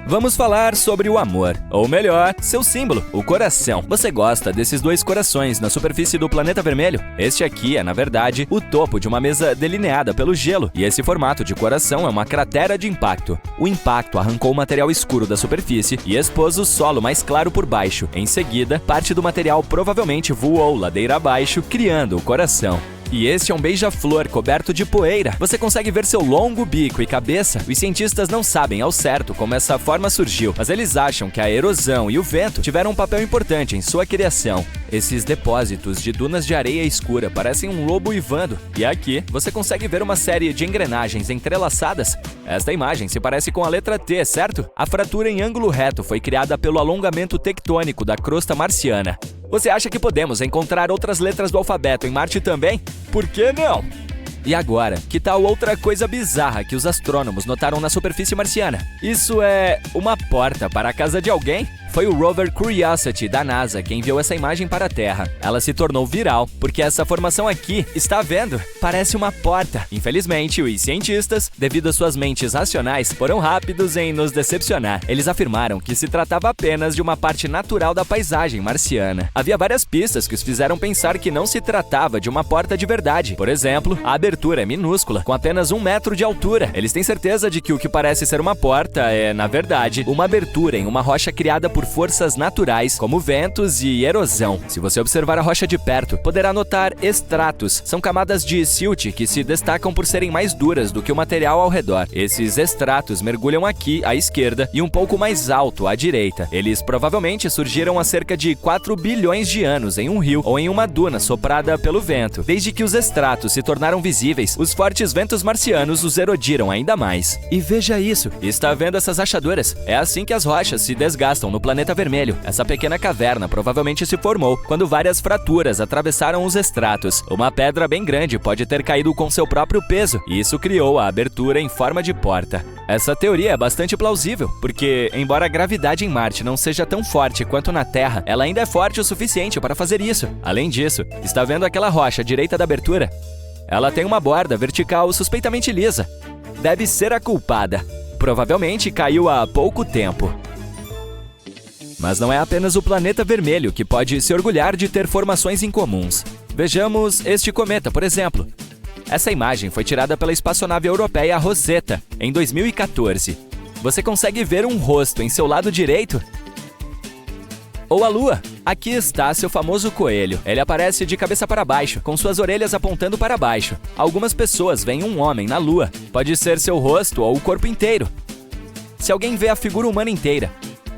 Vamos falar sobre o amor, ou melhor, seu símbolo, o coração. Você gosta desses 2 corações na superfície do planeta vermelho? Este aqui é, na verdade, o topo de uma mesa delineada pelo gelo, e esse formato de coração é uma cratera de impacto. O impacto arrancou o material escuro da superfície e expôs o solo mais claro por baixo. Em seguida, parte do material provavelmente voou ladeira abaixo, criando o coração. E este é um beija-flor coberto de poeira. Você consegue ver seu longo bico e cabeça? Os cientistas não sabem ao certo como essa forma surgiu, mas eles acham que a erosão e o vento tiveram um papel importante em sua criação. Esses depósitos de dunas de areia escura parecem um lobo uivando, e aqui você consegue ver uma série de engrenagens entrelaçadas. Esta imagem se parece com a letra T, certo? A fratura em ângulo reto foi criada pelo alongamento tectônico da crosta marciana. Você acha que podemos encontrar outras letras do alfabeto em Marte também? Por que não? E agora, que tal outra coisa bizarra que os astrônomos notaram na superfície marciana? Isso é uma porta para a casa de alguém? Foi o rover Curiosity da NASA quem enviou essa imagem para a Terra. Ela se tornou viral porque essa formação aqui, está vendo? Parece uma porta. Infelizmente, os cientistas, devido às suas mentes racionais, foram rápidos em nos decepcionar. Eles afirmaram que se tratava apenas de uma parte natural da paisagem marciana. Havia várias pistas que os fizeram pensar que não se tratava de uma porta de verdade. Por exemplo, a abertura é minúscula, com apenas 1 metro de altura. Eles têm certeza de que o que parece ser uma porta é, na verdade, uma abertura em uma rocha criada por forças naturais, como ventos e erosão. Se você observar a rocha de perto, poderá notar estratos. São camadas de silt que se destacam por serem mais duras do que o material ao redor. Esses estratos mergulham aqui à esquerda e um pouco mais alto à direita. Eles provavelmente surgiram há cerca de 4 bilhões de anos em um rio ou em uma duna soprada pelo vento. Desde que os estratos se tornaram visíveis, os fortes ventos marcianos os erodiram ainda mais. E veja isso, está vendo essas rachaduras? É assim que as rochas se desgastam no planeta vermelho. Essa pequena caverna provavelmente se formou quando várias fraturas atravessaram os estratos. Uma pedra bem grande pode ter caído com seu próprio peso, e isso criou a abertura em forma de porta. Essa teoria é bastante plausível, porque, embora a gravidade em Marte não seja tão forte quanto na Terra, ela ainda é forte o suficiente para fazer isso. Além disso, está vendo aquela rocha à direita da abertura? Ela tem uma borda vertical suspeitamente lisa. Deve ser a culpada. Provavelmente caiu há pouco tempo. Mas não é apenas o planeta vermelho que pode se orgulhar de ter formações incomuns. Vejamos este cometa, por exemplo. Essa imagem foi tirada pela espaçonave europeia Rosetta, em 2014. Você consegue ver um rosto em seu lado direito? Ou a Lua. Aqui está seu famoso coelho. Ele aparece de cabeça para baixo, com suas orelhas apontando para baixo. Algumas pessoas veem um homem na Lua. Pode ser seu rosto ou o corpo inteiro. Se alguém vê a figura humana inteira,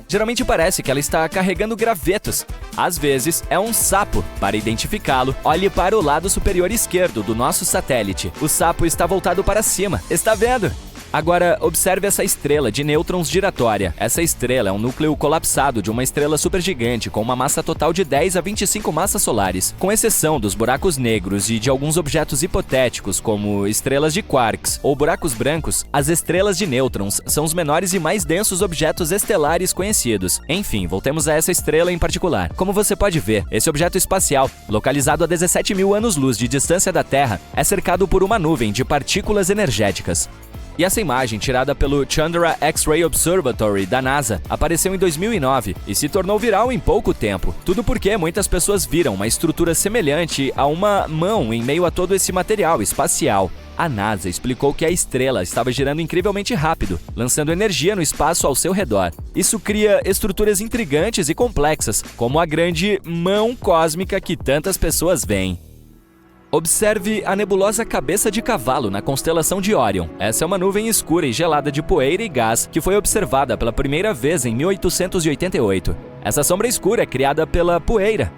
geralmente parece que ela está carregando gravetos. Às vezes, é um sapo. Para identificá-lo, olhe para o lado superior esquerdo do nosso satélite. O sapo está voltado para cima. Está vendo? Agora, observe essa estrela de nêutrons giratória. Essa estrela é um núcleo colapsado de uma estrela supergigante com uma massa total de 10 a 25 massas solares. Com exceção dos buracos negros e de alguns objetos hipotéticos, como estrelas de quarks ou buracos brancos, as estrelas de nêutrons são os menores e mais densos objetos estelares conhecidos. Enfim, voltemos a essa estrela em particular. Como você pode ver, esse objeto espacial, localizado a 17 mil anos-luz de distância da Terra, é cercado por uma nuvem de partículas energéticas. E essa imagem, tirada pelo Chandra X-Ray Observatory da NASA, apareceu em 2009 e se tornou viral em pouco tempo. Tudo porque muitas pessoas viram uma estrutura semelhante a uma mão em meio a todo esse material espacial. A NASA explicou que a estrela estava girando incrivelmente rápido, lançando energia no espaço ao seu redor. Isso cria estruturas intrigantes e complexas, como a grande mão cósmica que tantas pessoas veem. Observe a nebulosa Cabeça de Cavalo na constelação de Órion. Essa é uma nuvem escura e gelada de poeira e gás que foi observada pela primeira vez em 1888. Essa sombra escura é criada pela poeira.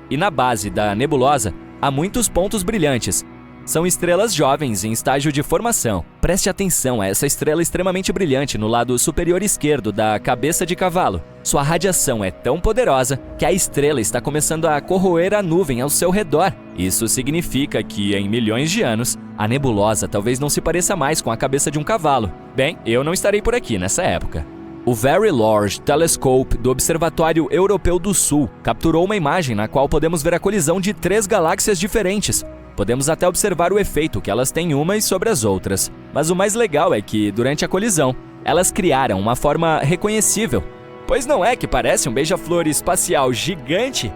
E na base da nebulosa há muitos pontos brilhantes. São estrelas jovens em estágio de formação. Preste atenção a essa estrela extremamente brilhante no lado superior esquerdo da Cabeça de Cavalo. Sua radiação é tão poderosa que a estrela está começando a corroer a nuvem ao seu redor. Isso significa que, em milhões de anos, a nebulosa talvez não se pareça mais com a cabeça de um cavalo. Bem, eu não estarei por aqui nessa época. O Very Large Telescope do Observatório Europeu do Sul capturou uma imagem na qual podemos ver a colisão de 3 galáxias diferentes. Podemos até observar o efeito que elas têm umas sobre as outras. Mas o mais legal é que, durante a colisão, elas criaram uma forma reconhecível. Pois não é que parece um beija-flor espacial gigante?